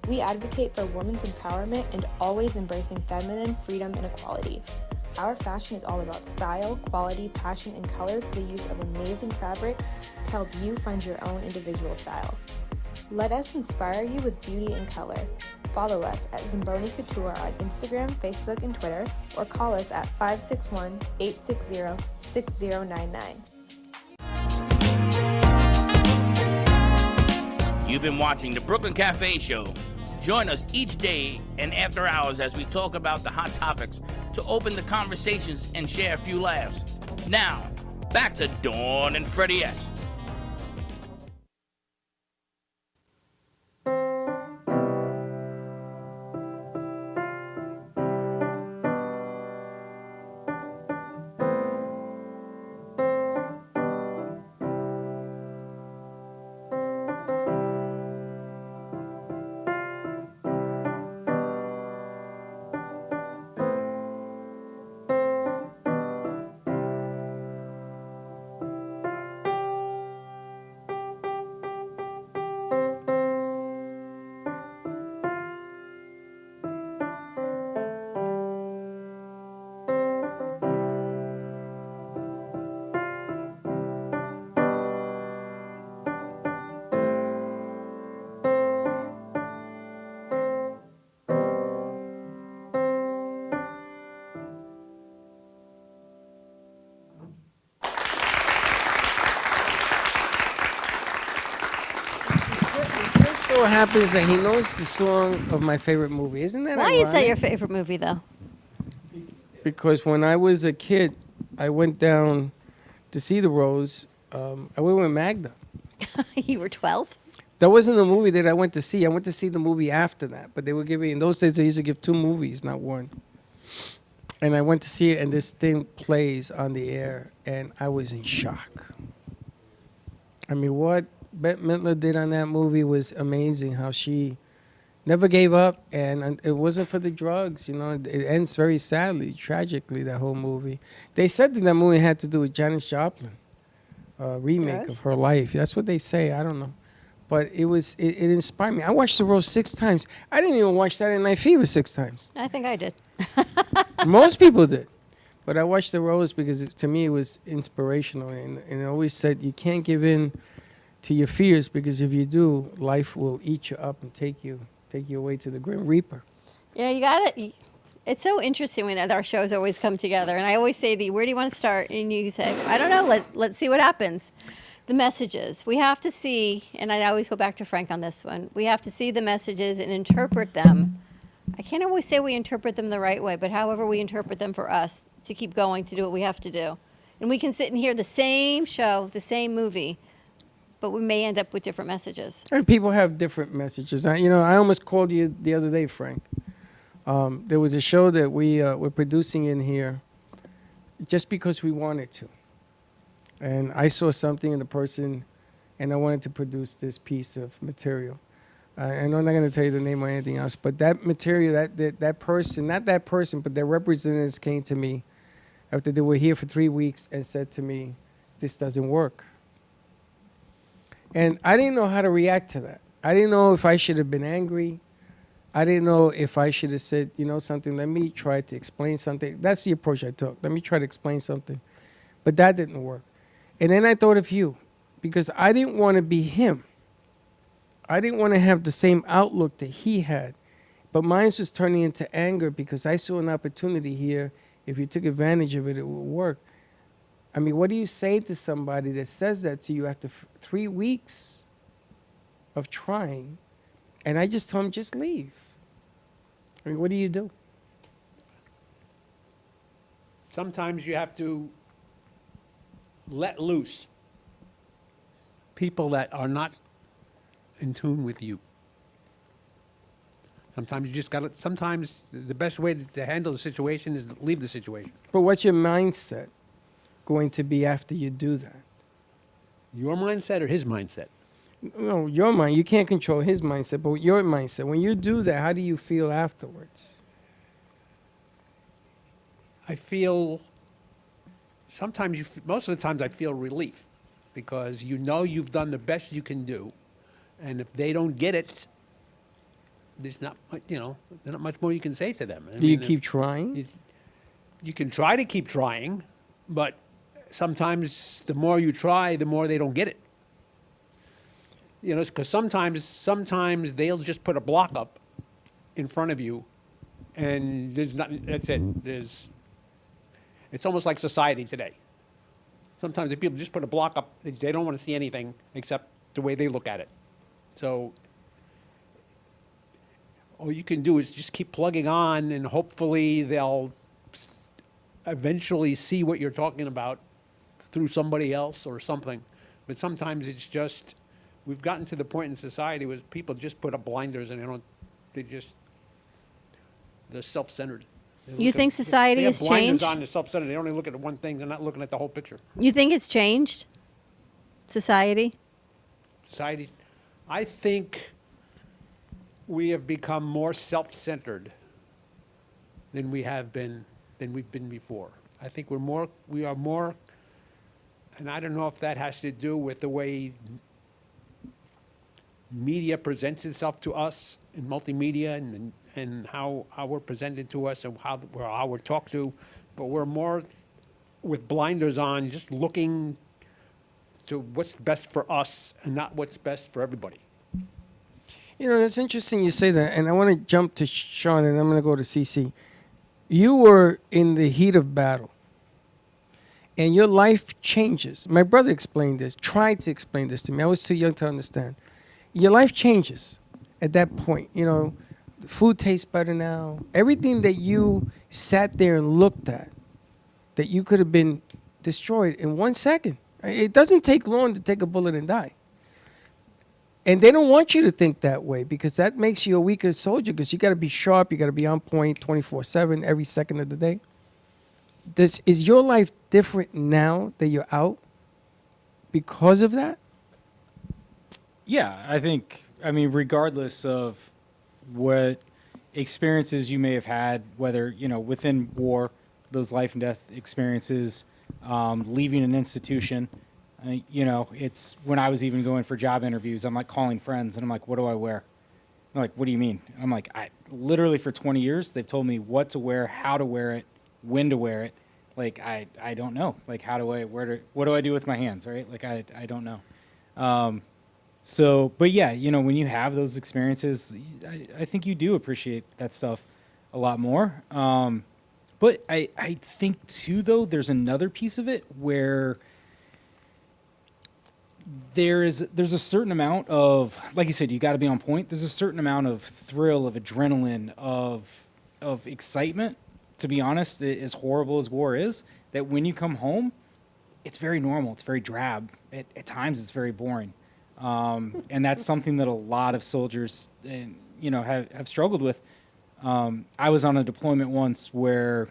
We advocate for women's empowerment and always embracing feminine freedom and equality. Our fashion is all about style, quality, passion, and color through the use of amazing fabrics to help you find your own individual style. Let us inspire you with beauty and color. Follow us at Zamboni Couture on Instagram, Facebook, and Twitter, or call us at 561-860-6099. You've been watching the Brooklyn Cafe Show. Join us each day and after hours as we talk about the hot topics to open the conversations and share a few laughs. Now, back to Dawn and Freddie S. so happens that he knows the song of my favorite movie. Isn't that Why is that ironic? your favorite movie, though? Because when I was a kid, I went down to see The Rose. I went with Magda. You were 12? That wasn't the movie that I went to see. I went to see the movie after that. But they were giving, in those days, they used to give 2 movies, not one. And I went to see it, and this thing plays on the air, and I was in shock. I mean, what Bette Midler did on that movie was amazing, how she never gave up, and it wasn't for the drugs. You know, it ends very sadly, tragically, that whole movie. They said that movie had to do with Janis Joplin, remake Yes? of her life. That's what they say. I don't know. But it inspired me. I watched The Rose 6 times. I didn't even watch Saturday Night Fever 6 times. I think I did. Most people did. But I watched The Rose because to me it was inspirational. And it always said you can't give in to your fears, because if you do, life will eat you up and take you away to the Grim Reaper. Yeah, you got it. It's so interesting when our shows always come together. And I always say to you, where do you want to start? And you say, I don't know. Let's see what happens. The messages. We have to see, and I always go back to Frank on this one, we have to see the messages and interpret them. I can't always say we interpret them the right way, but however we interpret them for us to keep going to do what we have to do. And we can sit and hear the same show, the same movie, but we may end up with different messages. And people have different messages. I almost called you the other day, Frank. There was a show that we're producing in here just because we wanted to. And I saw something in the person, and I wanted to produce this piece of material. I'm not going to tell you the name or anything else, but that material, that person, not that person, but their representatives came to me after they were here for 3 weeks and said to me, this doesn't work. And I didn't know how to react to that. I didn't know if I should have been angry. I didn't know if I should have said, something, let me try to explain something. That's the approach I took. Let me try to explain something. But that didn't work. And then I thought of you, because I didn't want to be him. I didn't want to have the same outlook that he had. But mine was turning into anger because I saw an opportunity here. If you took advantage of it, it would work. I mean, what do you say to somebody that says that to you after 3 weeks of trying? And I just told him, just leave. I mean, what do you do? Sometimes you have to let loose people that are not in tune with you. Sometimes you just got to, sometimes the best way to handle the situation is to leave the situation. But what's your mindset going to be after you do that? Your mindset or his mindset? No, your mind. You can't control his mindset, but your mindset. When you do that, how do you feel afterwards? I feel, sometimes most of the times I feel relief, because you know you've done the best you can do. And if they don't get it, there's not, there's not much more you can say to them. Do you keep trying? You can try to keep trying, but sometimes the more you try, the more they don't get it. Because sometimes they'll just put a block up in front of you, and there's nothing. That's it. It's almost like society today. Sometimes the people just put a block up. They don't want to see anything except the way they look at it. So all you can do is just keep plugging on, and hopefully they'll eventually see what you're talking about through somebody else or something. But sometimes it's just, we've gotten to the point in society where people just put up blinders, and they're self-centered. You think society has They have blinders changed? on, they're self-centered. They only look at one thing. They're not looking at the whole picture. You think it's changed? Society? Society, I think we have become more self-centered than we've been before. I think we are more, and I don't know if that has to do with the way media presents itself to us in multimedia and how we're presented to us and how we're talked to, but we're more with blinders on, just looking to what's best for us and not what's best for everybody. It's interesting you say that, and I want to jump to Sean, and I'm going to go to CC. You were in the heat of battle, and your life changes. My brother explained this, tried to explain this to me. I was too young to understand. your life changes at that point. You know, food tastes better now. Everything that you sat there and looked at, that you could have been destroyed in 1 second. It doesn't take long to take a bullet and die. And they don't want you to think that way because that makes you a weaker soldier because you got to be sharp, you got to be on point 24/7 every second of the day. Is your life different now that you're out because of that? Yeah, I mean, regardless of what experiences you may have had, whether, within war, those life and death experiences, leaving an institution, it's when I was even going for job interviews, I'm like calling friends and I'm like, what do I wear? They're like, what do you mean? I'm like, I literally for 20 years, they've told me what to wear, how to wear it, when to wear it. Like, I don't know. Like, what do I do with my hands, right? Like, I don't know. But yeah, when you have those experiences, I think you do appreciate that stuff a lot more. But I think too, though, there's another piece of it where there's a certain amount of, like you said, you got to be on point. There's a certain amount of thrill, of adrenaline, of excitement. To be honest, as horrible as war is, that when you come home, it's very normal. It's very drab. At times, it's very boring. And that's something that a lot of soldiers, have struggled with. I was on a deployment once where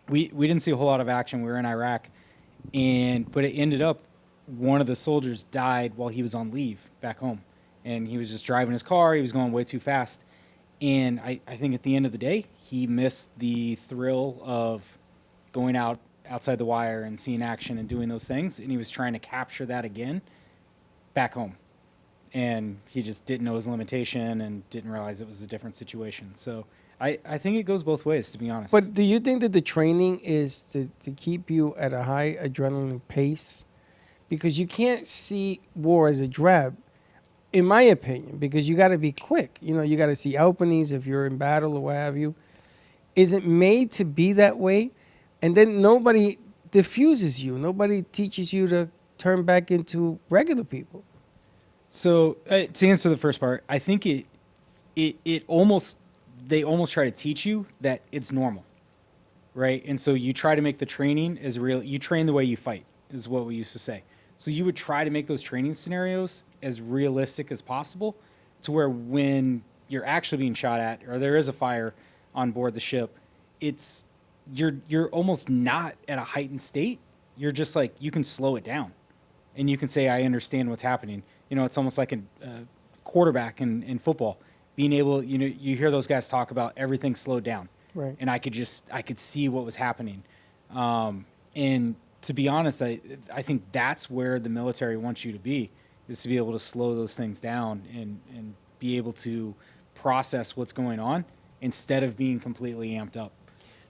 we didn't see a whole lot of action. We were in Iraq, but it ended up one of the soldiers died while he was on leave back home, and he was just driving his car. He was going way too fast, and I think at the end of the day, he missed the thrill of going outside the wire and seeing action and doing those things, and he was trying to capture that again back home. And he just didn't know his limitation and didn't realize it was a different situation. So I think it goes both ways, to be honest. But do you think that the training is to keep you at a high adrenaline pace? Because you can't see war as a drab, in my opinion, because you got to be quick. You got to see openings if you're in battle or what have you. Is it made to be that way? And then nobody diffuses you. Nobody teaches you to turn back into regular people. So to answer the first part, I think they almost try to teach you that it's normal, right? And so you try to make the training as real. You train the way you fight, is what we used to say. So you would try to make those training scenarios as realistic as possible, to where when you're actually being shot at or there is a fire on board the ship, you're almost not at a heightened state. You're just like, you can slow it down, and you can say, I understand what's happening. It's almost like a quarterback in football, being able, you hear those guys talk about everything slowed down. Right. And I could see what was happening. And to be honest, I think that's where the military wants you to be, is to be able to slow those things down and be able to process what's going on instead of being completely amped up.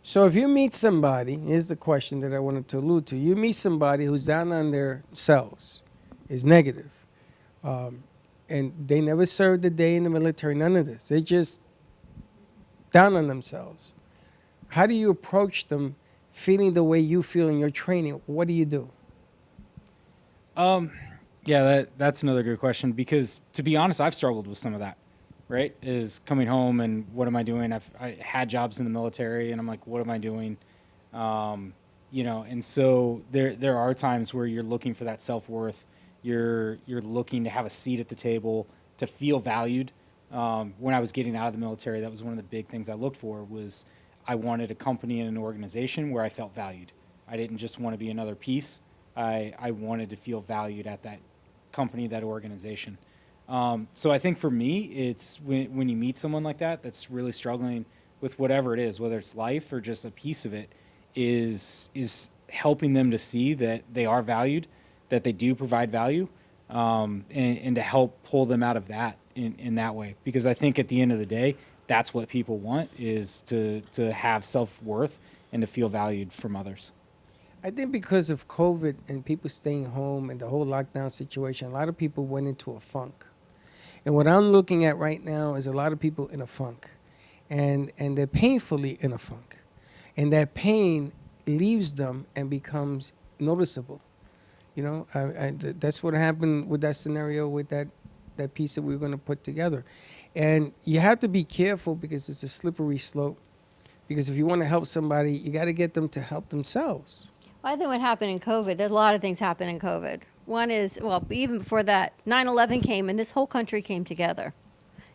So if you meet somebody, here's the question that I wanted to allude to. You meet somebody who's down on their cells, is negative, and they never served a day in the military, none of this. They're just down on themselves. How do you approach them feeling the way you feel in your training? What do you do? Yeah, that's another good question, because to be honest, I've struggled with some of that, right? Is coming home and what am I doing? I had jobs in the military and I'm like, what am I doing? And so there are times where you're looking for that self-worth. You're looking to have a seat at the table, to feel valued. When I was getting out of the military, that was one of the big things I looked for. Was I wanted a company and an organization where I felt valued. I didn't just want to be another piece. I wanted to feel valued at that company, that organization. So I think for me, it's when you meet someone like that that's really struggling with whatever it is, whether it's life or just a piece of it, is helping them to see that they are valued, that they do provide value, and to help pull them out of that in that way. Because I think at the end of the day, that's what people want, is to have self-worth and to feel valued from others. I think because of COVID and people staying home and the whole lockdown situation, a lot of people went into a funk. And what I'm looking at right now is a lot of people in a funk. And they're painfully in a funk. And that pain leaves them and becomes noticeable. That's what happened with that scenario with that that piece that we were going to put together. And you have to be careful because it's a slippery slope. Because if you want to help somebody, you got to get them to help themselves. Well, I think what happened in COVID, there's a lot of things happened in COVID. One is, well, even before that, 9/11 came and this whole country came together.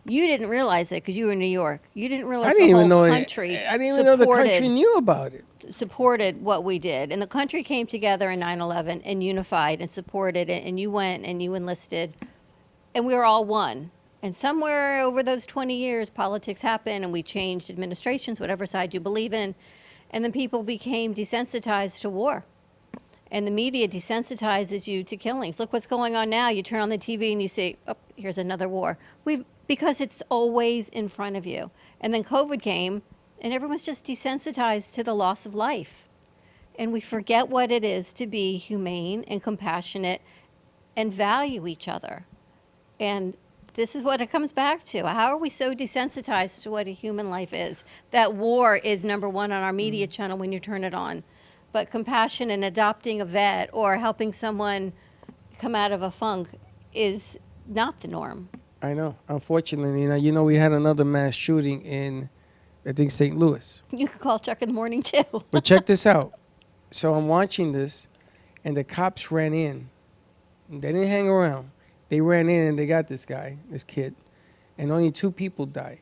You didn't realize it because you were in New York. You didn't realize the whole country I didn't even know the country knew about it. Supported what we did. And the country came together in 9/11 and unified and supported it. And you went and you enlisted. And we were all one. And somewhere over those 20 years, politics happened and we changed administrations, whatever side you believe in. And then people became desensitized to war. And the media desensitizes you to killings. Look what's going on now. You turn on the TV and you see, oh, here's another war. Because it's always in front of you. And then COVID came, and everyone's just desensitized to the loss of life. And we forget what it is to be humane and compassionate and value each other. And this is what it comes back to. How are we so desensitized to what a human life is? That war is number one on our media channel when you turn it on. But compassion and adopting a vet or helping someone come out of a funk is not the norm. I know. Unfortunately, we had another mass shooting in, I think, St. Louis. You can call Chuck in the morning, too. But check this out. So I'm watching this, and the cops ran in. They didn't hang around. They ran in, and they got this guy, this kid, and only 2 people died.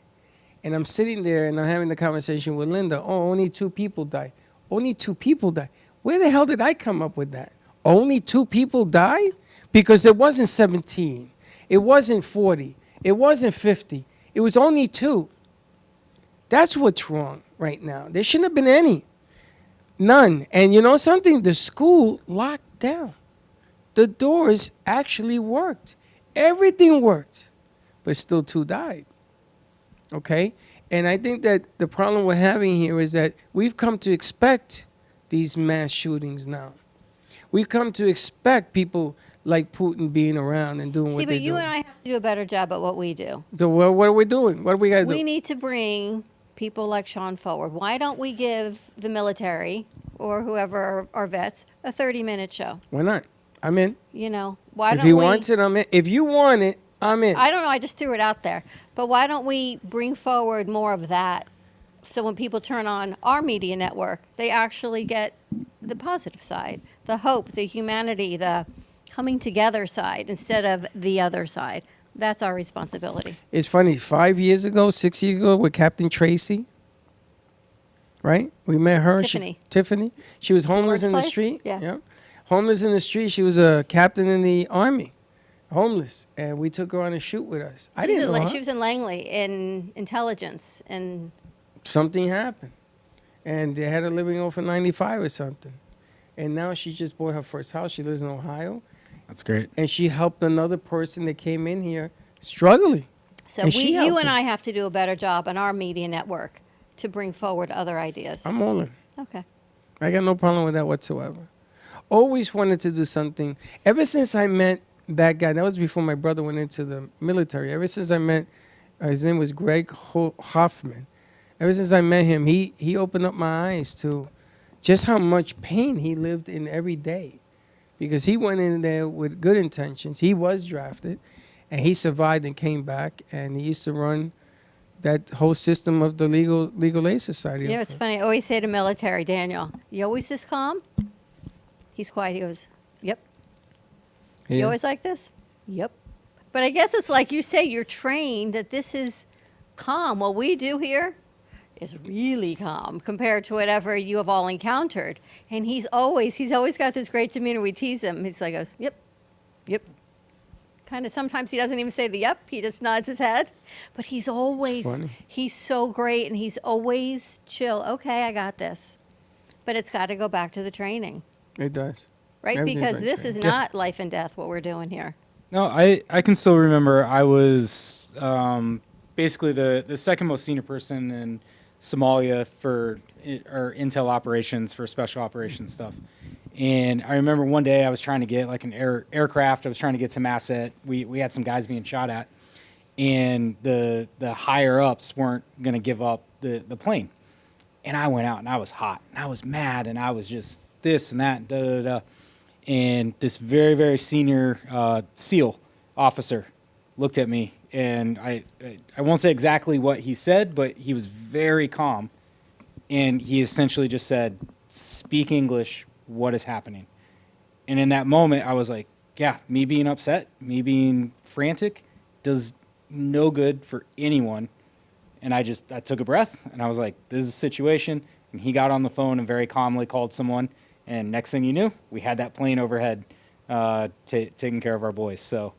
And I'm sitting there, and I'm having the conversation with Linda. Oh, only 2 people died. Only 2 people died. Where the hell did I come up with that? Only 2 people died? Because it wasn't 17. It wasn't 40. It wasn't 50. It was only 2. That's what's wrong right now. There shouldn't have been any. None. And you know something? The school locked down. The doors actually worked. Everything worked. But still 2 died. Okay? And I think that the problem we're having here is that we've come to expect these mass shootings now. We've come to expect people like Putin being around and doing what they're doing. See, but you and I have to do a better job at what we do. So what are we doing? What do we got to do? We need to bring people like Sean forward. Why don't we give the military or whoever our vets a 30-minute show? Why not? I'm in. Why if don't he we? wants it, I'm in. If you want it, I'm in. I don't know. I just threw it out there. But why don't we bring forward more of that? So when people turn on our media network, they actually get the positive side, the hope, the humanity, the coming together side instead of the other side. That's our responsibility. It's funny. 5 years ago, 6 years ago, with Captain Tracy, right? We met her. Tiffany. She was homeless in the street. Yeah. Homeless in the street. She was a captain in the Army, homeless. And we took her on a shoot with us. I didn't know her. She was in Langley in intelligence. And something happened. And they had her living off of 95 or something. And now she just bought her first house. She lives in Ohio. That's great. And she helped another person that came in here struggling. So you and I have to do a better job on our media network to bring forward other ideas. I'm all in. Okay. I got no problem with that whatsoever. Always wanted to do something. Ever since I met that guy, that was before my brother went into the military. Ever since I met, his name was Greg Hoffman. Ever since I met him, he opened up my eyes to just how much pain he lived in every day. Because he went in there with good intentions. He was drafted, and he survived and came back, and he used to run that whole system of the legal aid society. It's funny. I always say to military, Daniel, you always this calm? He's quiet. He goes, yep. Yeah. You always like this? Yep. But I guess it's like you say, you're trained that this is calm. What we do here is really calm compared to whatever you have all encountered. And he's always got this great demeanor. We tease him. He's like, goes, yep. Kind of sometimes he doesn't even say the yep. He just nods his head. But he's so great, and he's always chill. Okay, I got this. But it's got to go back to the training. It does. Right? Because this is not life and death, what we're doing here. No, I can still remember I was basically the second most senior person in Somalia for intel operations, for special operations stuff. And I remember one day I was trying to get like an aircraft. I was trying to get some asset. We had some guys being shot at, and the higher ups weren't going to give up the plane. And I went out and I was hot and I was mad and I was just this and that, da da da. And this very, very senior SEAL officer looked at me, and I won't say exactly what he said, but he was very calm, and he essentially just said, "Speak English. What is happening?" And in that moment, I was like, yeah, me being upset, me being frantic does no good for anyone. And I took a breath, and I was like, this is a situation. And he got on the phone and very calmly called someone. And next thing you knew, we had that plane overhead taking care of our boys. So,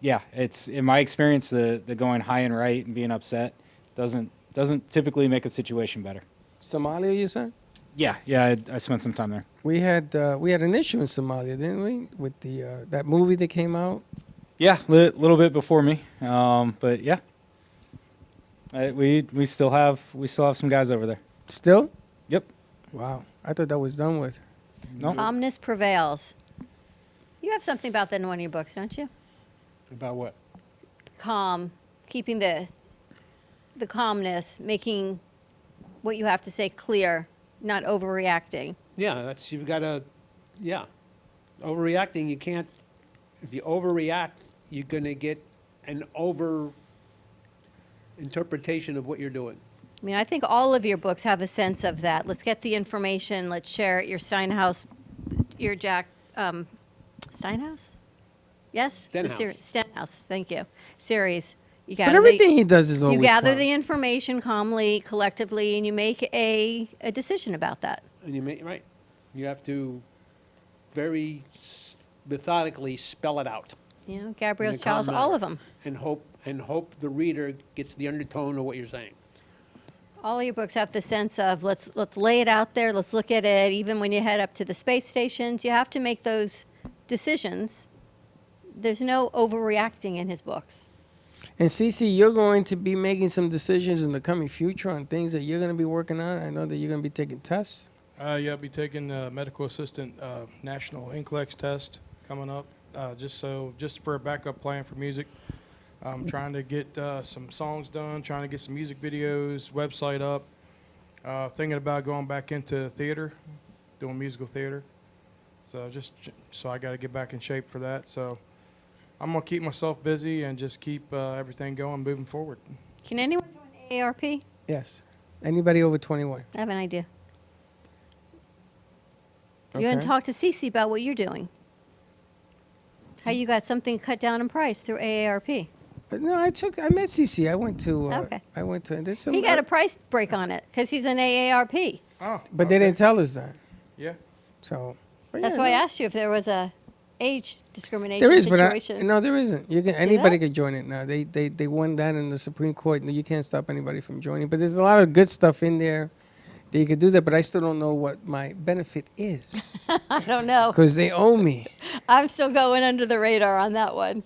yeah, it's in my experience, the going high and right and being upset doesn't typically make a situation better. Somalia, you said? Yeah, I spent some time there. We had an issue in Somalia, didn't we? With the that movie that came out. Yeah, a little bit before me, but yeah, we still have some guys over there. Still? Yep. Wow, I thought that was done with. No. Calmness prevails. You have something about that in one of your books, don't you? About what? Calm, keeping the calmness, making what you have to say clear, not overreacting. Yeah, you've got to, overreacting, you can't, if you overreact, you're going to get an over interpretation of what you're doing. I mean, I think all of your books have a sense of that. Let's get the information. Let's share it. Your Steinhaus, your Jack Steinhaus? Yes? Stenhouse. Stenhouse, thank you. Series. You But everything he does is always You gather calm. the information calmly, collectively, and you make a decision about that. And right. You have to very methodically spell it out. You know, Gabriel's in a calm Charles, all manner. of them. And hope the reader gets the undertone of what you're saying. All of your books have the sense of let's lay it out there, let's look at it. Even when you head up to the space stations, you have to make those decisions. There's no overreacting in his books. And Cece, you're going to be making some decisions in the coming future on things that you're going to be working on. I know that you're going to be taking tests. Yeah, I'll be taking medical assistant national NCLEX test coming up, just for a backup plan for music. I'm trying to get some songs done, trying to get some music videos, website up. Thinking about going back into theater, doing musical theater. So I got to get back in shape for that. So I'm gonna keep myself busy and just keep everything going, moving forward. Can anyone do an AARP? Yes. Anybody over 21. I have an idea. You Okay. haven't talked to Cece about what you're doing. How you got something cut down in price through AARP. No, I met Cece. I went to. Okay. I went to. There's some, He got a price break on it because he's an AARP. Oh, but they didn't tell us that. Yeah. So. but That's yeah, why I no. asked you if there was a age discrimination There is, situation. but no, there isn't. You can See anybody that? can join it now. They won that in the Supreme Court. No, you can't stop anybody from joining. But there's a lot of good stuff in there that you could do that. But I still don't know what my benefit is I don't know. because they owe me. I'm still going under the radar on that one.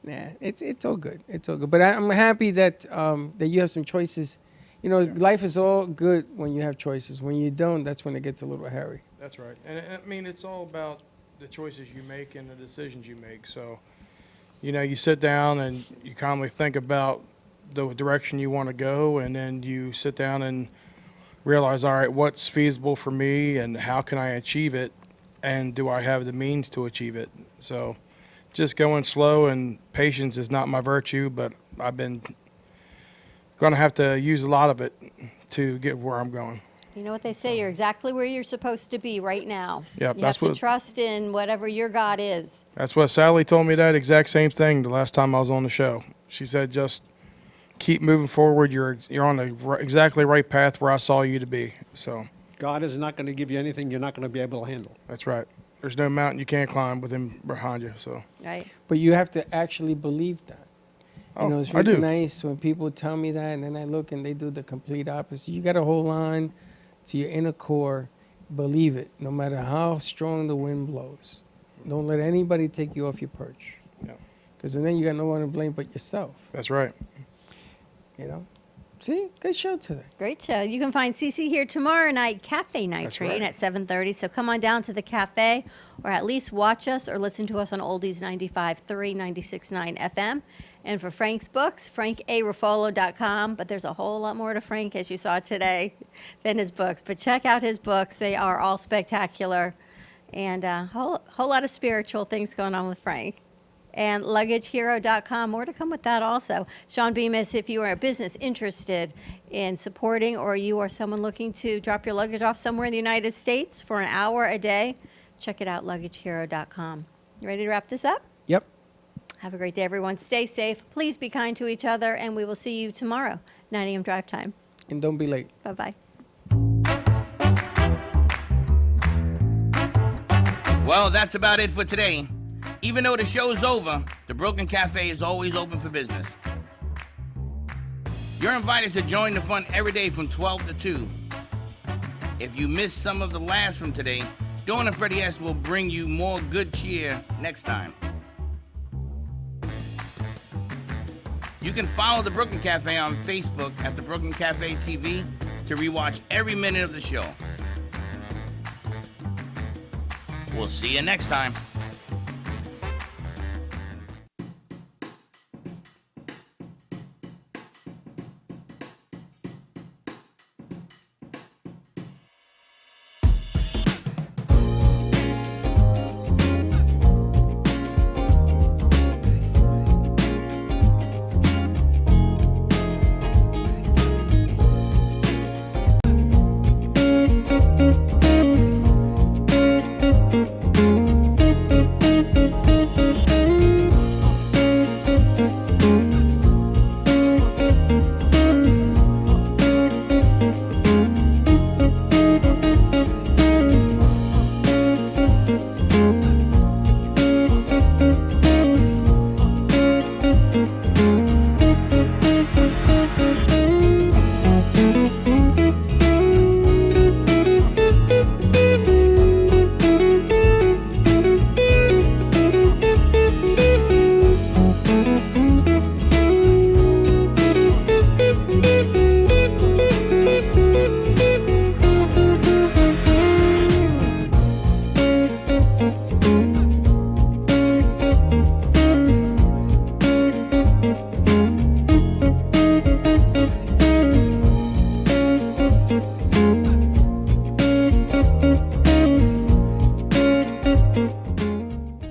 Nah, it's all good. It's all good. But I'm happy that that you have some choices. You know, life is all good when you have choices. When you don't, that's when it gets a little hairy. That's right. And I mean, it's all about the choices you make and the decisions you make. So, you know, you sit down and you calmly think about the direction you want to go, and then you sit down and realize, all right, what's feasible for me and how can I achieve it, and do I have the means to achieve it? So just going slow, and patience is not my virtue, but I've been going to have to use a lot of it to get where I'm going. You know what they say? You're exactly where you're supposed to be right now. Yep, you that's have to what- trust in whatever your God is. That's what Sally told me, that exact same thing the last time I was on the show. She said, just keep moving forward. You're on the exactly right path where I saw you to be. So God is not going to give you anything you're not going to be able to handle. that's right. There's no mountain you can't climb with him behind you. So Right. But you have to actually believe that. Oh, You know, it's I really do. nice when people tell me that, and then I look and they do the complete opposite. You got to hold on to your inner core, believe it, no matter how strong the wind blows. Don't let anybody take you off your perch. Yeah. Because then you got no one to blame but yourself. that's right. You know. See, good show today. Great show. You can find Cece here tomorrow night, Cafe Night That's Train right. at 7:30. So come on down to the cafe, or at least watch us or listen to us on Oldies 95.3, 96.9 FM. And for Frank's books, frankarufolo.com. But there's a whole lot more to Frank, as you saw today, than his books. But check out his books. They are all spectacular. And a whole lot of spiritual things going on with Frank. and luggagehero.com. More to come with that also. Sean Bemis, if you are a business interested in supporting, or you are someone looking to drop your luggage off somewhere in the United States for an hour a day, check it out, luggagehero.com. You ready to wrap this up? Yep. Have a great day, everyone. Stay safe. Please be kind to each other, and we will see you tomorrow, 9 a.m. drive time. And don't be late. Bye-bye. Well, that's about it for today. Even though the show's over, the Brooklyn Cafe is always open for business. You're invited to join the fun every day from 12 to 2. If you missed some of the laughs from today, Dawn and Freddie S. will bring you more good cheer next time. You can follow the Brooklyn Cafe on Facebook at the Brooklyn Cafe TV to rewatch every minute of the show. We'll see you next time.